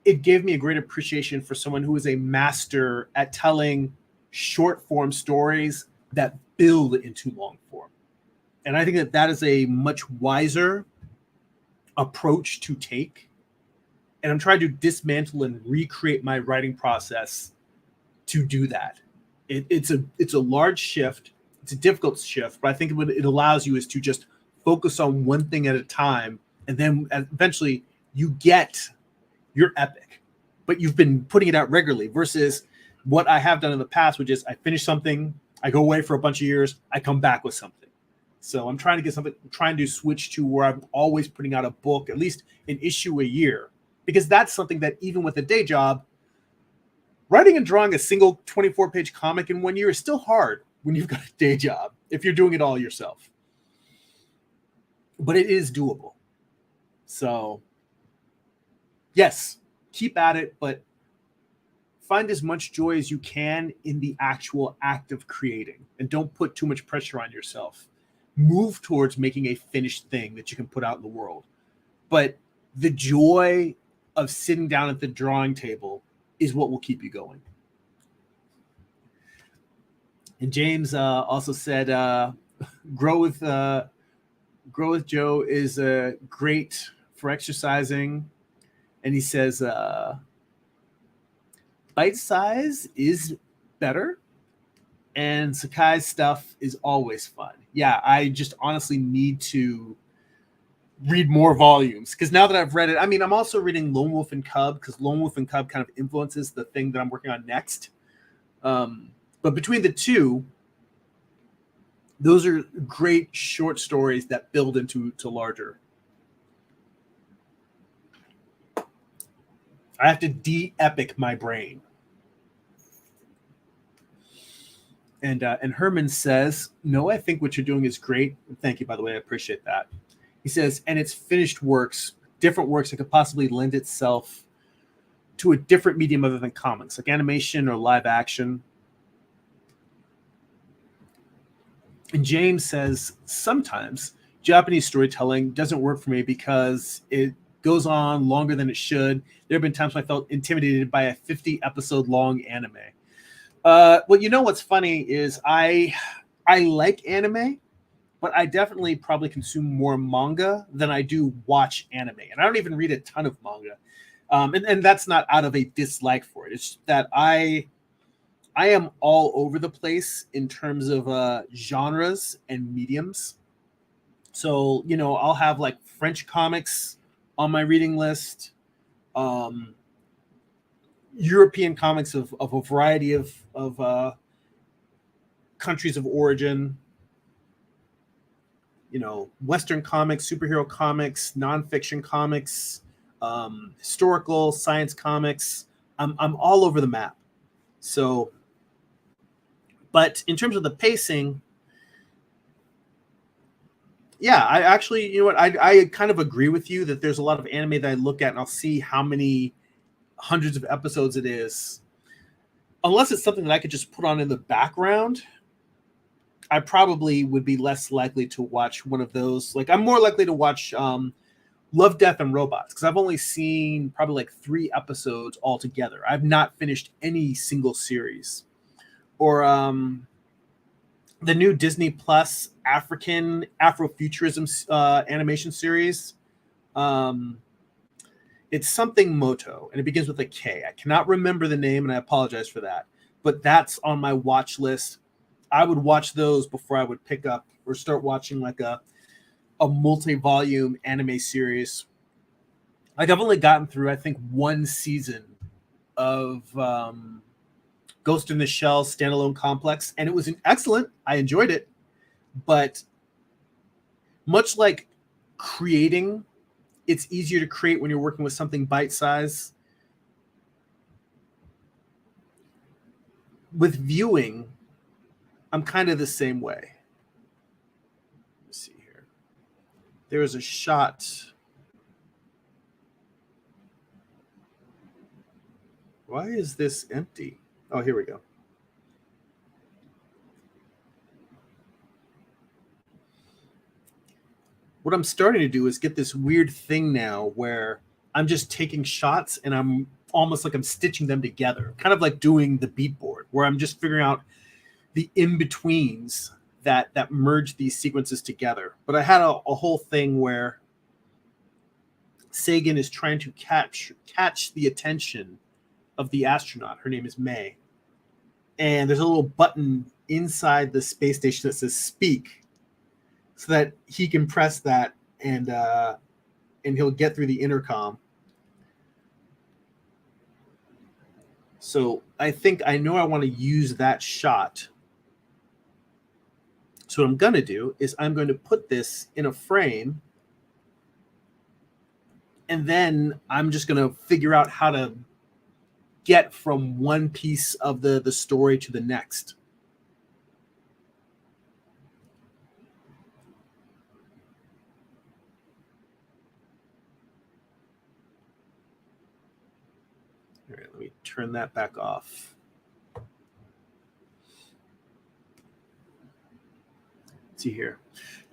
it gave me a great appreciation for someone who is a master at telling short form stories that build into long form. And I think that that is a much wiser approach to take. And I'm trying to dismantle and recreate my writing process to do that. It's a large shift. It's a difficult shift, but I think what it allows you is to just focus on one thing at a time, and then eventually you get your epic. But you've been putting it out regularly versus what I have done in the past, which is I finish something, I go away for a bunch of years, I come back with something. So I'm trying to get something, trying to switch to where I'm always putting out a book, at least an issue a year, because that's something that even with a day job, writing and drawing a single 24-page comic in 1 year is still hard when you've got a day job, if you're doing it all yourself. But it is doable. So, yes, keep at it, but find as much joy as you can in the actual act of creating. And don't put too much pressure on yourself. Move towards making a finished thing that you can put out in the world. But the joy of sitting down at the drawing table is what will keep you going. And James also said, grow with Joe is great for exercising. And he says, bite size is better. And Sakai's stuff is always fun. Yeah, I just honestly need to read more volumes, because now that I've read it, I mean, I'm also reading Lone Wolf and Cub, because Lone Wolf and Cub kind of influences the thing that I'm working on next. But between the two, those are great short stories that build into larger. I have to de-epic my brain. And Herman says, "No, I think what you're doing is great. Thank you, by the way. I appreciate that." He says, "And it's finished works, different works that could possibly lend itself to a different medium other than comics, like animation or live action." And James says, "Sometimes Japanese storytelling doesn't work for me because it goes on longer than it should. There have been times when I felt intimidated by a 50 episode long anime." Well, you know what's funny is I like anime, but I definitely probably consume more manga than I do watch anime, and I don't even read a ton of manga. And that's not out of a dislike for it. It's that I am all over the place in terms of genres and mediums. So, I'll have like French comics on my reading list, um, European comics of a variety of countries of origin, Western comics, superhero comics, nonfiction comics, historical science comics. I'm all over the map. So, but in terms of the pacing, yeah, I actually, you know what, I kind of agree with you that there's a lot of anime that I look at and I'll see how many hundreds of episodes it is. Unless it's something that I could just put on in the background, I probably would be less likely to watch one of those. Like, I'm more likely to watch Love, Death, and Robots because I've only seen probably like 3 episodes altogether. I've not finished any single series. Or the new Disney Plus African Afrofuturism animation series. Um, it's something Moto, and it begins with a K. I cannot remember the name, and I apologize for that. But that's on my watch list. I would watch those before I would pick up or start watching like a multi-volume anime series. Like, I've only gotten through, I think, 1 season of Ghost in the Shell standalone complex, and it was excellent. I enjoyed it, but much like creating, it's easier to create when you're working with something bite-size. With viewing, I'm kind of the same way. Let's see here. There is a shot. Why is this empty? Oh, here we go. What I'm starting to do is get this weird thing now where I'm just taking shots and I'm almost like I'm stitching them together, kind of like doing the beat board, where I'm just figuring out the in-betweens that merge these sequences together. But I had a whole thing where Sagan is trying to catch the attention of the astronaut. Her name is May. And there's a little button inside the space station that says speak, so that he can press that and he'll get through the intercom. So I think I know I want to use that shot. So what I'm going to do is I'm going to put this in a frame, and then I'm just going to figure out how to get from one piece of the story to the next. All right, let me turn that back off. Let's see here.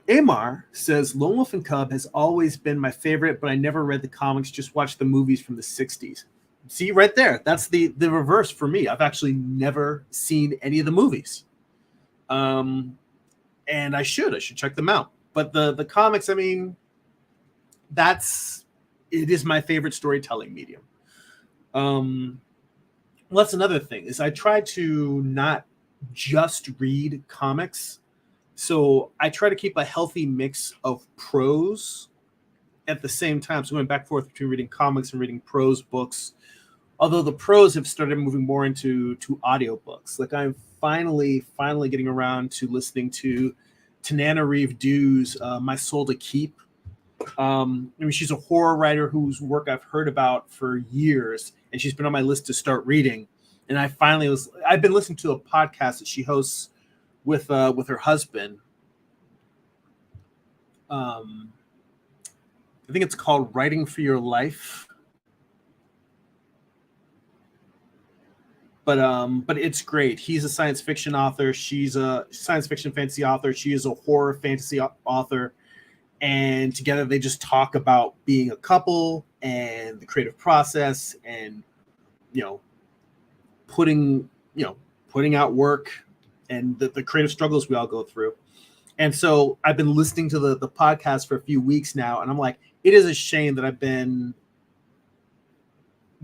Amar says Lone Wolf and Cub has always been my favorite, but I never read the comics, just watched the movies from the 60s. See, right there, that's the reverse for me. I've actually never seen any of the movies. And I should check them out. But the comics, I mean, it is my favorite storytelling medium. Well, that's another thing, is I try to not just read comics. So I try to keep a healthy mix of prose at the same time. So going back and forth between reading comics and reading prose books. Although the pros have started moving more into audiobooks. Like, I'm finally getting around to listening to Tananarive Dew's My Soul to Keep. I mean, she's a horror writer whose work I've heard about for years, and she's been on my list to start reading. And I've been listening to a podcast that she hosts with her husband. Um, I think it's called Writing for Your Life. But it's great. He's a science fiction author. She's a science fiction fantasy author. She is a horror fantasy author. And together they just talk about being a couple and the creative process and you know putting you know putting out work and the creative struggles we all go through. And so I've been listening to the podcast for a few weeks now, and I'm like, it is a shame that I've been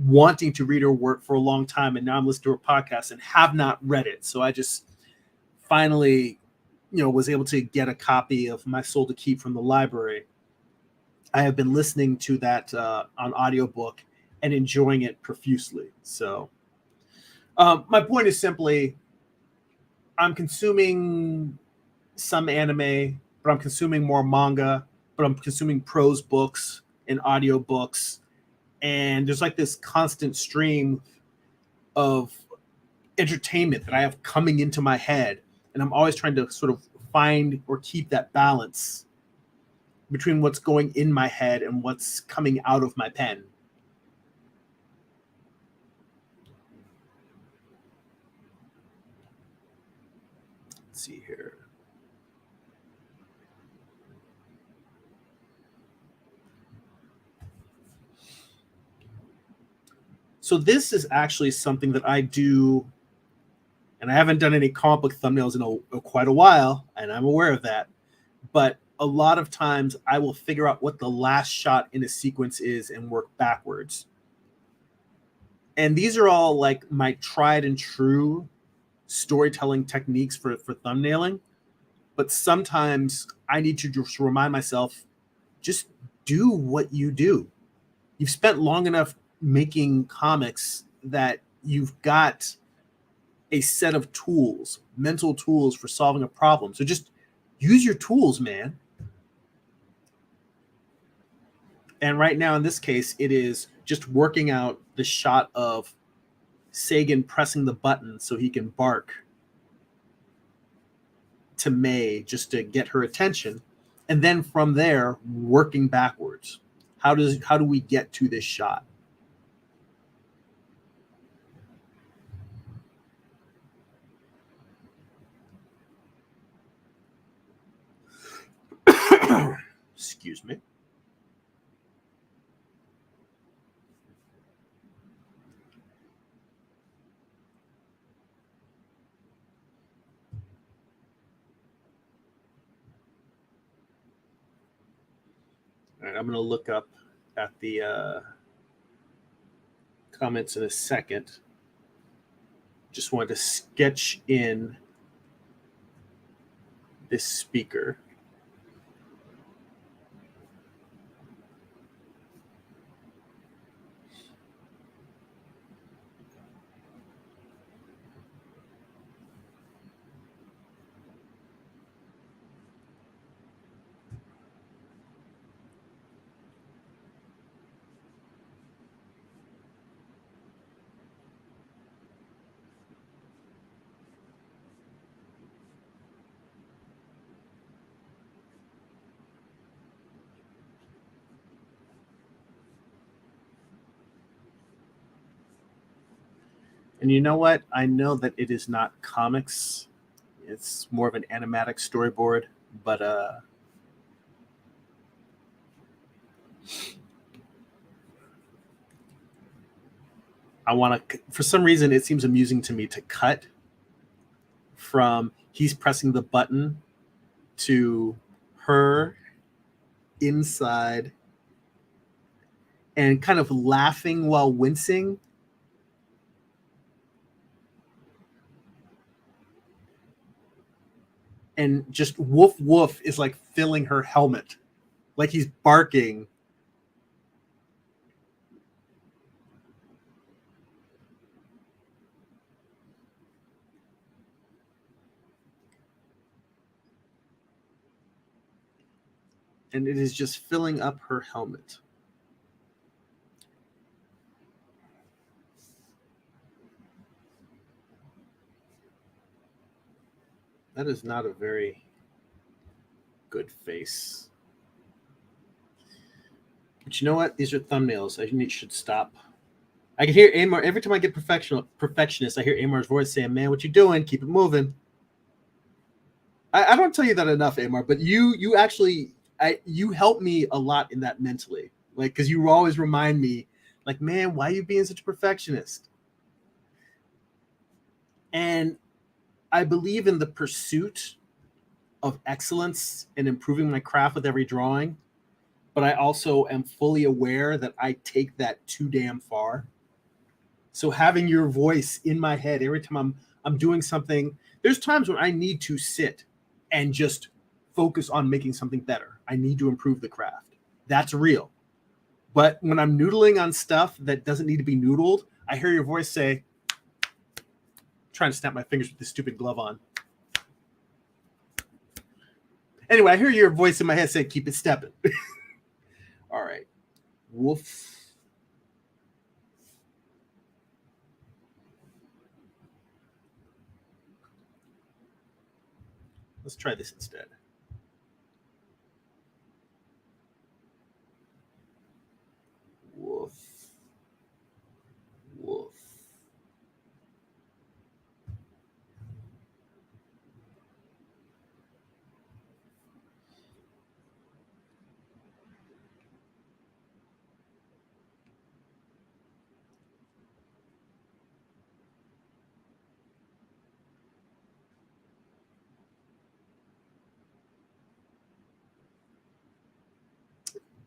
wanting to read her work for a long time, and now I'm listening to her podcast and have not read it. So I just finally, was able to get a copy of My Soul to Keep from the library. I have been listening to that on audiobook and enjoying it profusely. So my point is simply, I'm consuming some anime, but I'm consuming more manga, but I'm consuming prose books and audiobooks. And there's like this constant stream of entertainment that I have coming into my head. And I'm always trying to sort of find or keep that balance between what's going in my head and what's coming out of my pen. Let's see here. So this is actually something that I do, and I haven't done any comic book thumbnails in quite a while, and I'm aware of that. But a lot of times I will figure out what the last shot in a sequence is and work backwards. And these are all like my tried and true storytelling techniques for thumbnailing. But sometimes I need to just remind myself, just do what you do. You've spent long enough making comics that you've got a set of tools, mental tools for solving a problem. So just use your tools, man. And right now, in this case, it is just working out the shot of Sagan pressing the button so he can bark to May just to get her attention. And then from there, working backwards. How do we get to this shot? Excuse me. All right, I'm going to look up at the comments in a second. Just wanted to sketch in this speaker. And you know what? I know that it is not comics. It's more of an animatic storyboard, but I want to, for some reason, it seems amusing to me to cut from he's pressing the button to her inside and kind of laughing while wincing. And just woof woof is like filling her helmet, like he's barking. and it is just filling up her helmet. That is not a very good face. But you know what? These are thumbnails. I should stop. I can hear Amar every time I get perfectionist. I hear Amar's voice saying, "Man, what you doing? Keep it moving." I don't tell you that enough, Amar. But you actually you help me a lot in that mentally, like because you always remind me, like, man, why are you being such a perfectionist? And I believe in the pursuit of excellence and improving my craft with every drawing, but I also am fully aware that I take that too damn far. So having your voice in my head every time I'm doing something, there's times when I need to sit and just focus on making something better. I need to improve the craft. That's real. But when I'm noodling on stuff that doesn't need to be noodled, I hear your voice say, trying to snap my fingers with this stupid glove on. Anyway, I hear your voice in my head say, keep it stepping. All right. Woof. Let's try this instead. Woof. Woof.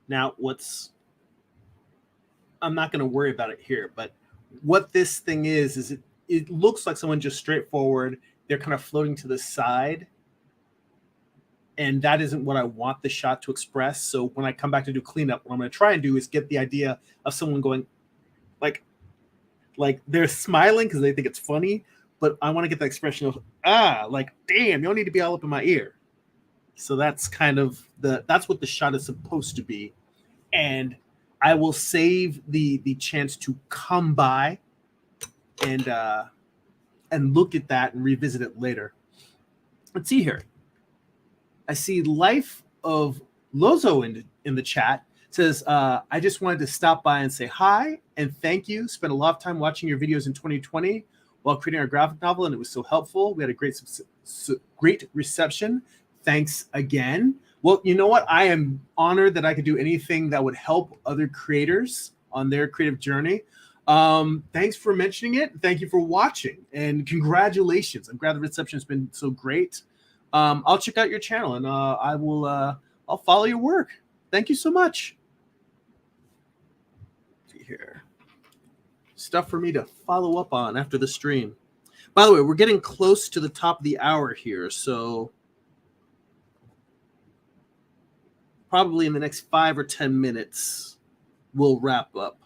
Now, I'm not going to worry about it here, but what this thing is it looks like someone just straightforward. They're kind of floating to the side. And that isn't what I want the shot to express. So when I come back to do cleanup, what I'm going to try and do is get the idea of someone going like they're smiling because they think it's funny, but I want to get the expression of, like, damn, you don't need to be all up in my ear. So that's kind of that's what the shot is supposed to be. And I will save the chance to come by and look at that and revisit it later. Let's see here. I see Life of Lozo in the chat. It says, I just wanted to stop by and say hi and thank you. Spent a lot of time watching your videos in 2020 while creating our graphic novel, and it was so helpful. We had a great reception. Thanks again. Well, you know what? I am honored that I could do anything that would help other creators on their creative journey. Thanks for mentioning it. Thank you for watching, and congratulations. I'm glad the reception has been so great. I'll check out your channel, and I'll follow your work. Thank you so much. Let's see here. Stuff for me to follow up on after the stream. By the way, we're getting close to the top of the hour here, so probably in the next 5 or 10 minutes, we'll wrap up.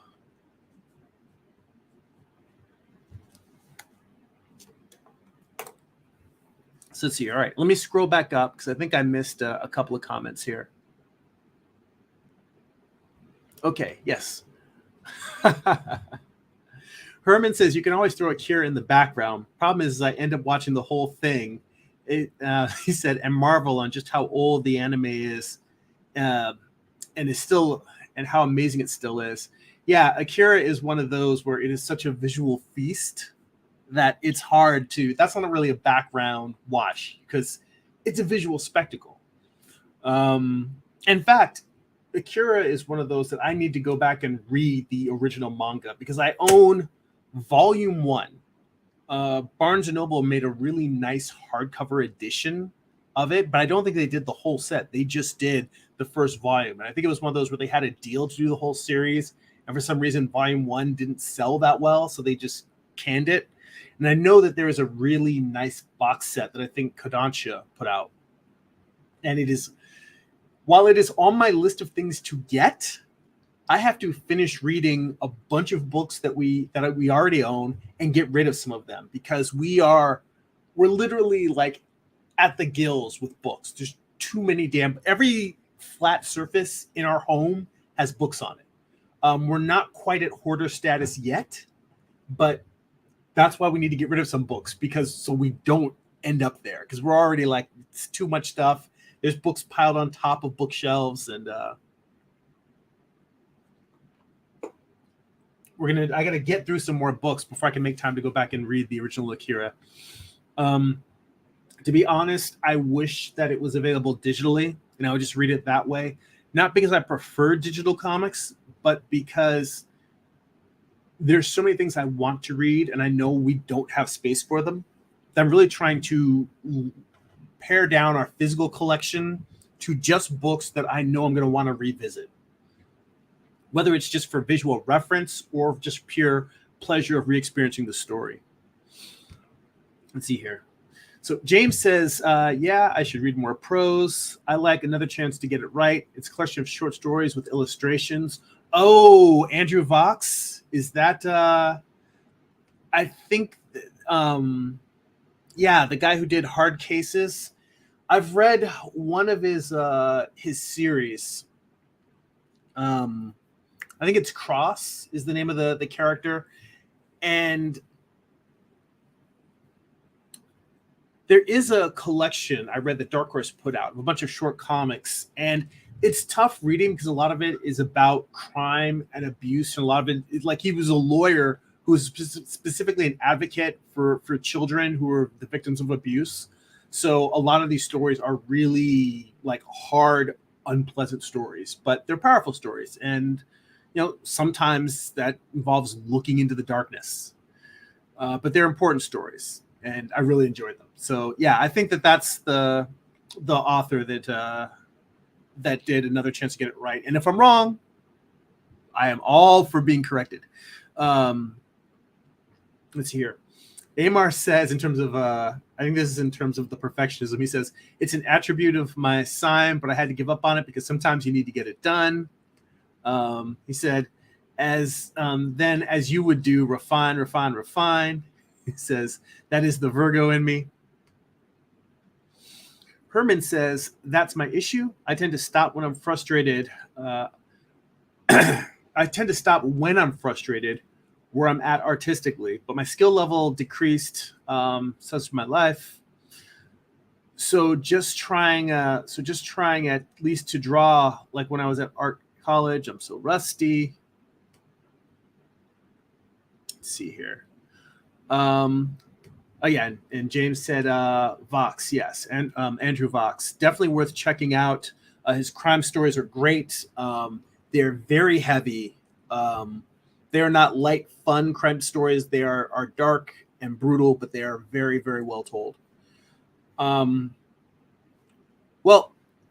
So let's see. All right, let me scroll back up because I think I missed a couple of comments here. Okay, yes. Herman says you can always throw Akira in the background. Problem is I end up watching the whole thing. He said, and marvel on just how old the anime is, and is still, and how amazing it still is. Yeah, Akira is one of those where it is such a visual feast that it's hard to. That's not really a background watch because it's a visual spectacle. In fact, Akira is one of those that I need to go back and read the original manga because I own Volume 1. Barnes & Noble made a really nice hardcover edition of it, but I don't think they did the whole set. They just did the first volume. And I think it was one of those where they had a deal to do the whole series, and for some reason Volume 1 didn't sell that well, so they just canned it. And I know that there is a really nice box set that I think Kodansha put out. And it is, while it is on my list of things to get, I have to finish reading a bunch of books that we already own and get rid of some of them because we're literally like at the gills with books. There's too many every flat surface in our home has books on it. We're not quite at hoarder status yet, but that's why we need to get rid of some books, because so we don't end up there, because we're already like, it's too much stuff. There's books piled on top of bookshelves, and I gotta get through some more books before I can make time to go back and read the original Akira. To be honest, I wish that it was available digitally and I would just read it that way. Not because I prefer digital comics, but because there's so many things I want to read and I know we don't have space for them. I'm really trying to pare down our physical collection to just books that I know I'm going to want to revisit. Whether it's just for visual reference or just pure pleasure of re-experiencing the story. Let's see here. So James says, yeah, I should read more prose. I like Another Chance to Get It Right. It's a collection of short stories with illustrations. Oh, Andrew Vox? Is that, I think, yeah, the guy who did Hard Cases. I've read one of his series. I think it's Cross is the name of the character. And there is a collection I read that Dark Horse put out of a bunch of short comics. And it's tough reading because a lot of it is about crime and abuse. And a lot of it is like he was a lawyer who was specifically an advocate for children who are the victims of abuse. So a lot of these stories are really like hard, unpleasant stories, but they're powerful stories. And, you know, sometimes that involves looking into the darkness, but they're important stories and I really enjoyed them. So yeah, I think that's the author that did Another Chance to Get It Right. And if I'm wrong, I am all for being corrected. Let's see here. Amar says, in terms of, I think this is in terms of the perfectionism. He says, it's an attribute of my sign, but I had to give up on it because sometimes you need to get it done. He said, then as you would do, refine, refine, refine. He says, that is the Virgo in me. Herman says, that's my issue. I tend to stop when I'm frustrated. I tend to stop when I'm frustrated where I'm at artistically, but my skill level decreased such my life. So just trying at least to draw like when I was at art college. I'm so rusty. Let's see here. Oh yeah, and James said Vox, yes, and Andrew Vox, definitely worth checking out. His crime stories are great. They're very heavy. They're not light, fun crime stories. They are dark and brutal, but they are very, very well told. Well,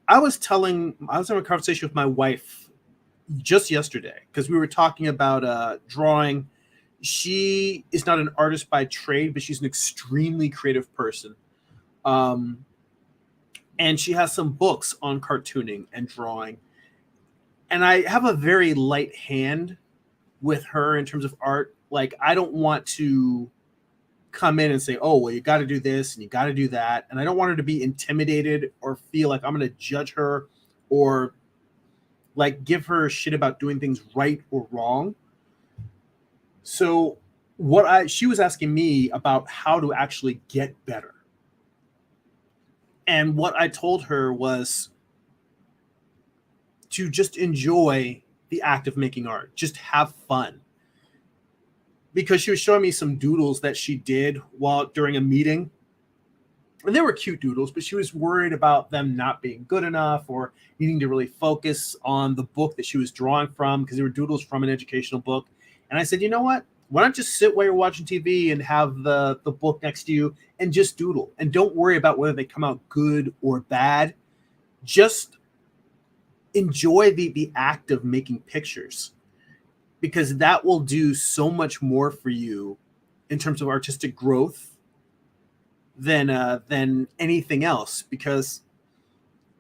I was having a conversation with my wife just yesterday because we were talking about drawing. She is not an artist by trade, but she's an extremely creative person. And she has some books on cartooning and drawing. And I have a very light hand with her in terms of art. Like, I don't want to come in and say, oh, well, you got to do this and you got to do that. And I don't want her to be intimidated or feel like I'm going to judge her or like give her shit about doing things right or wrong. So she was asking me about how to actually get better. And what I told her was to just enjoy the act of making art. Just have fun. Because she was showing me some doodles that she did during a meeting. And they were cute doodles, but she was worried about them not being good enough or needing to really focus on the book that she was drawing from because they were doodles from an educational book. And I said, you know what? Why not just sit while you're watching TV and have the book next to you and just doodle and don't worry about whether they come out good or bad. Just enjoy the act of making pictures because that will do so much more for you in terms of artistic growth than anything else. Because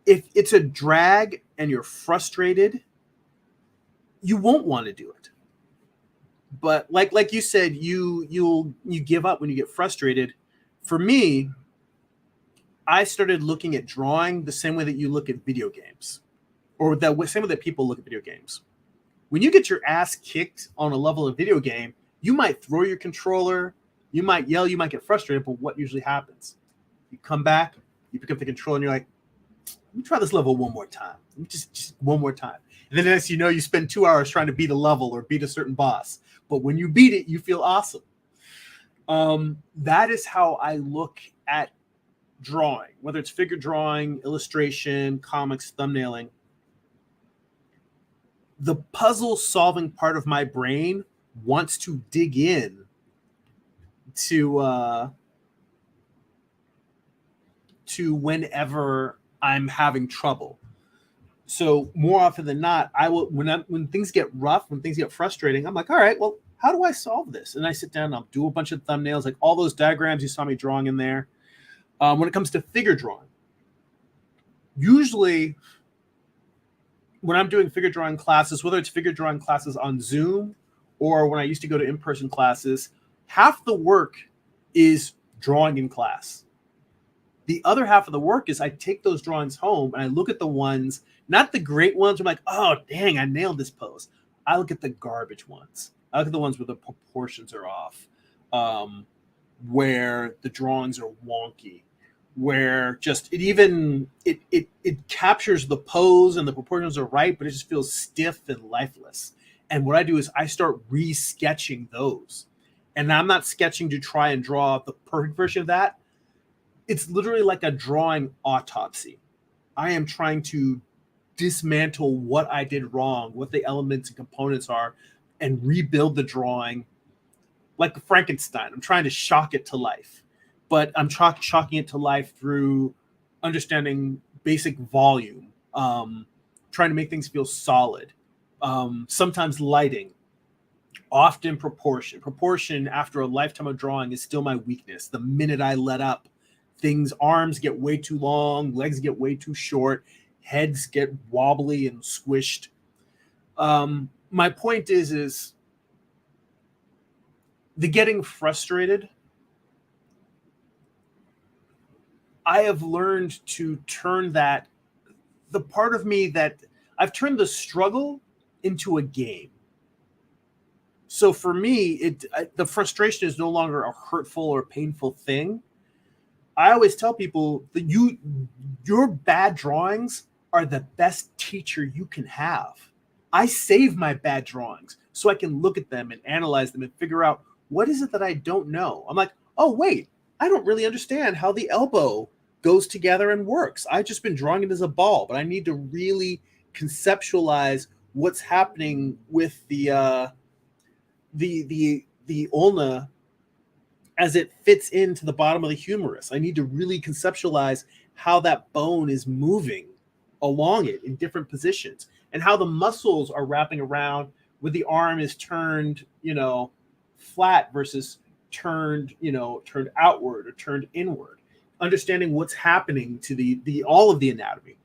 if it's a drag and you're frustrated, you won't want to do it. But like you said, you give up when you get frustrated. For me, I started looking at drawing the same way that you look at video games. or the same way that people look at video games. When you get your ass kicked on a level of video game, you might throw your controller, you might yell, you might get frustrated, but what usually happens? You come back, you pick up the controller, and you're like, let me try this level one more time. Just one more time. And then as you know, you spend 2 hours trying to beat a level or beat a certain boss. But when you beat it, you feel awesome. That is how I look at drawing, whether it's figure drawing, illustration, comics, thumbnailing. The puzzle solving part of my brain wants to dig in to whenever I'm having trouble. So more often than not, I will when things get rough, when things get frustrating, I'm like, all right, well, how do I solve this? And I sit down and I'll do a bunch of thumbnails, like all those diagrams you saw me drawing in there. When it comes to figure drawing, usually when I'm doing figure drawing classes, whether it's figure drawing classes on Zoom or when I used to go to in-person classes, half the work is drawing in class. The other half of the work is I take those drawings home and I look at the ones, not the great ones. I'm like, oh, dang, I nailed this pose. I look at the garbage ones. I look at the ones where the proportions are off, where the drawings are wonky, where just it captures the pose and the proportions are right, but it just feels stiff and lifeless. And what I do is I start re-sketching those. And I'm not sketching to try and draw the perfect version of that. It's literally like a drawing autopsy. I am trying to dismantle what I did wrong, what the elements and components are, and rebuild the drawing like Frankenstein. I'm trying to shock it to life, but I'm shocking it to life through understanding basic volume, trying to make things feel solid, sometimes lighting, often proportion. Proportion after a lifetime of drawing is still my weakness. The minute I let up, arms get way too long, legs get way too short, heads get wobbly and squished. My point is the getting frustrated. I have learned to turn the part of me that I've turned the struggle into a game. So for me, the frustration is no longer a hurtful or painful thing. I always tell people that your bad drawings are the best teacher you can have. I save my bad drawings so I can look at them and analyze them and figure out what is it that I don't know. I'm like, oh, wait, I don't really understand how the elbow goes together and works. I've just been drawing it as a ball, but I need to really conceptualize what's happening with the ulna as it fits into the bottom of the humerus. I need to really conceptualize how that bone is moving along it in different positions and how the muscles are wrapping around where the arm is turned, flat versus turned outward or turned inward. Understanding what's happening to the all of the anatomy.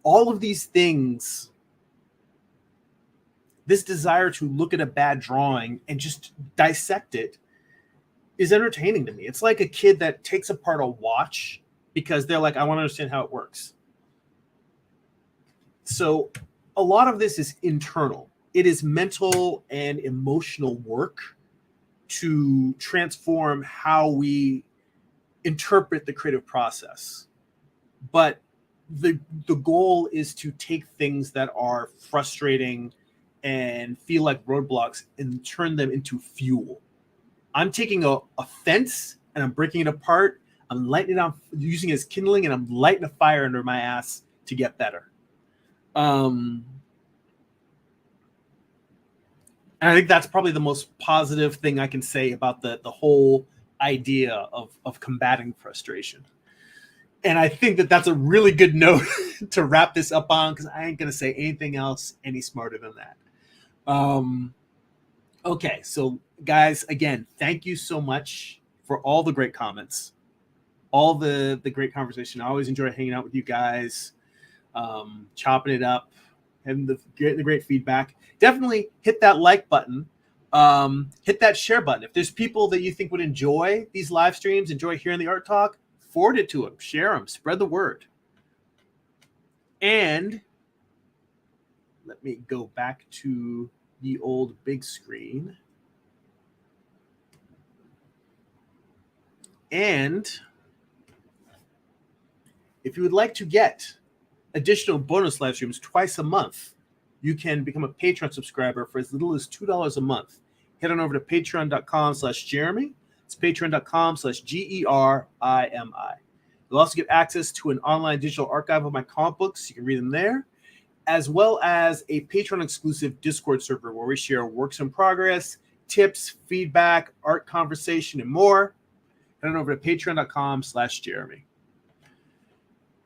All of these things, this desire to look at a bad drawing and just dissect it is entertaining to me. It's like a kid that takes apart a watch because they're like, I want to understand how it works. So a lot of this is internal. It is mental and emotional work to transform how we interpret the creative process. But the goal is to take things that are frustrating and feel like roadblocks and turn them into fuel. I'm taking a fence and I'm breaking it apart. I'm lighting it on, using it as kindling, and I'm lighting a fire under my ass to get better. And I think that's probably the most positive thing I can say about the whole idea of combating frustration. And I think that that's a really good note to wrap this up on, because I ain't going to say anything else any smarter than that. Okay, so guys, again, thank you so much for all the great comments, all the great conversation. I always enjoy hanging out with you guys, chopping it up, having the great feedback. Definitely hit that like button, hit that share button. If there's people that you think would enjoy these live streams, enjoy hearing the art talk, forward it to them, share them, spread the word. And Let me go back to the old big screen. And if you would like to get additional bonus live streams twice a month, you can become a Patreon subscriber for as little as $2 a month. Head on over to patreon.com/Jeremy. It's patreon.com/GERIMI. You'll also get access to an online digital archive of my comic books. You can read them there, as well as a Patreon-exclusive Discord server where we share works in progress, tips, feedback, art conversation, and more. Head on over to patreon.com/Jeremy.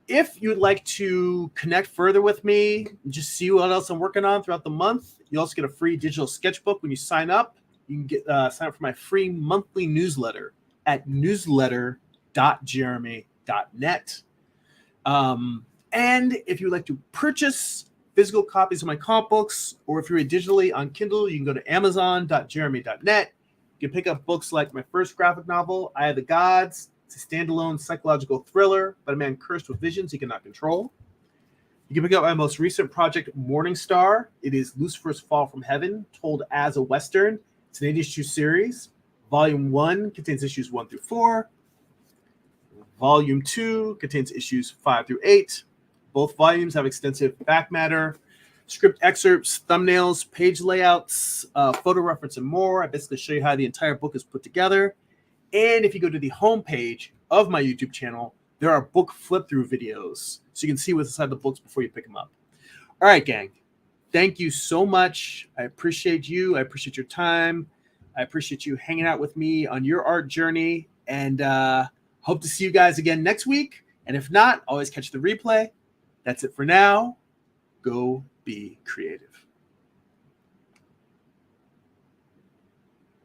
If you'd like to connect further with me, just see what else I'm working on throughout the month, you also get a free digital sketchbook when you sign up. You can get sign up for my free monthly newsletter at newsletter.jeremy.net. And if you'd like to purchase physical copies of my comic books, or if you read digitally on Kindle, you can go to amazon.jeremy.net. You can pick up books like my first graphic novel, Eye of the Gods. It's a standalone psychological thriller about a man cursed with visions he cannot control. You can pick up my most recent project, Morning Star. It is Lucifer's Fall from Heaven, told as a Western. It's an 8-issue series. Volume 1 contains issues 1 through 4. Volume 2 contains issues 5 through 8. Both volumes have extensive back matter, script excerpts, thumbnails, page layouts, photo reference, and more. I basically show you how the entire book is put together. And if you go to the homepage of my YouTube channel, there are book flip-through videos, so you can see what's inside the books before you pick them up. All right, gang. Thank you so much. I appreciate you. I appreciate your time. I appreciate you hanging out with me on your art journey. And hope to see you guys again next week. And if not, always catch the replay. That's it for now. Go be creative.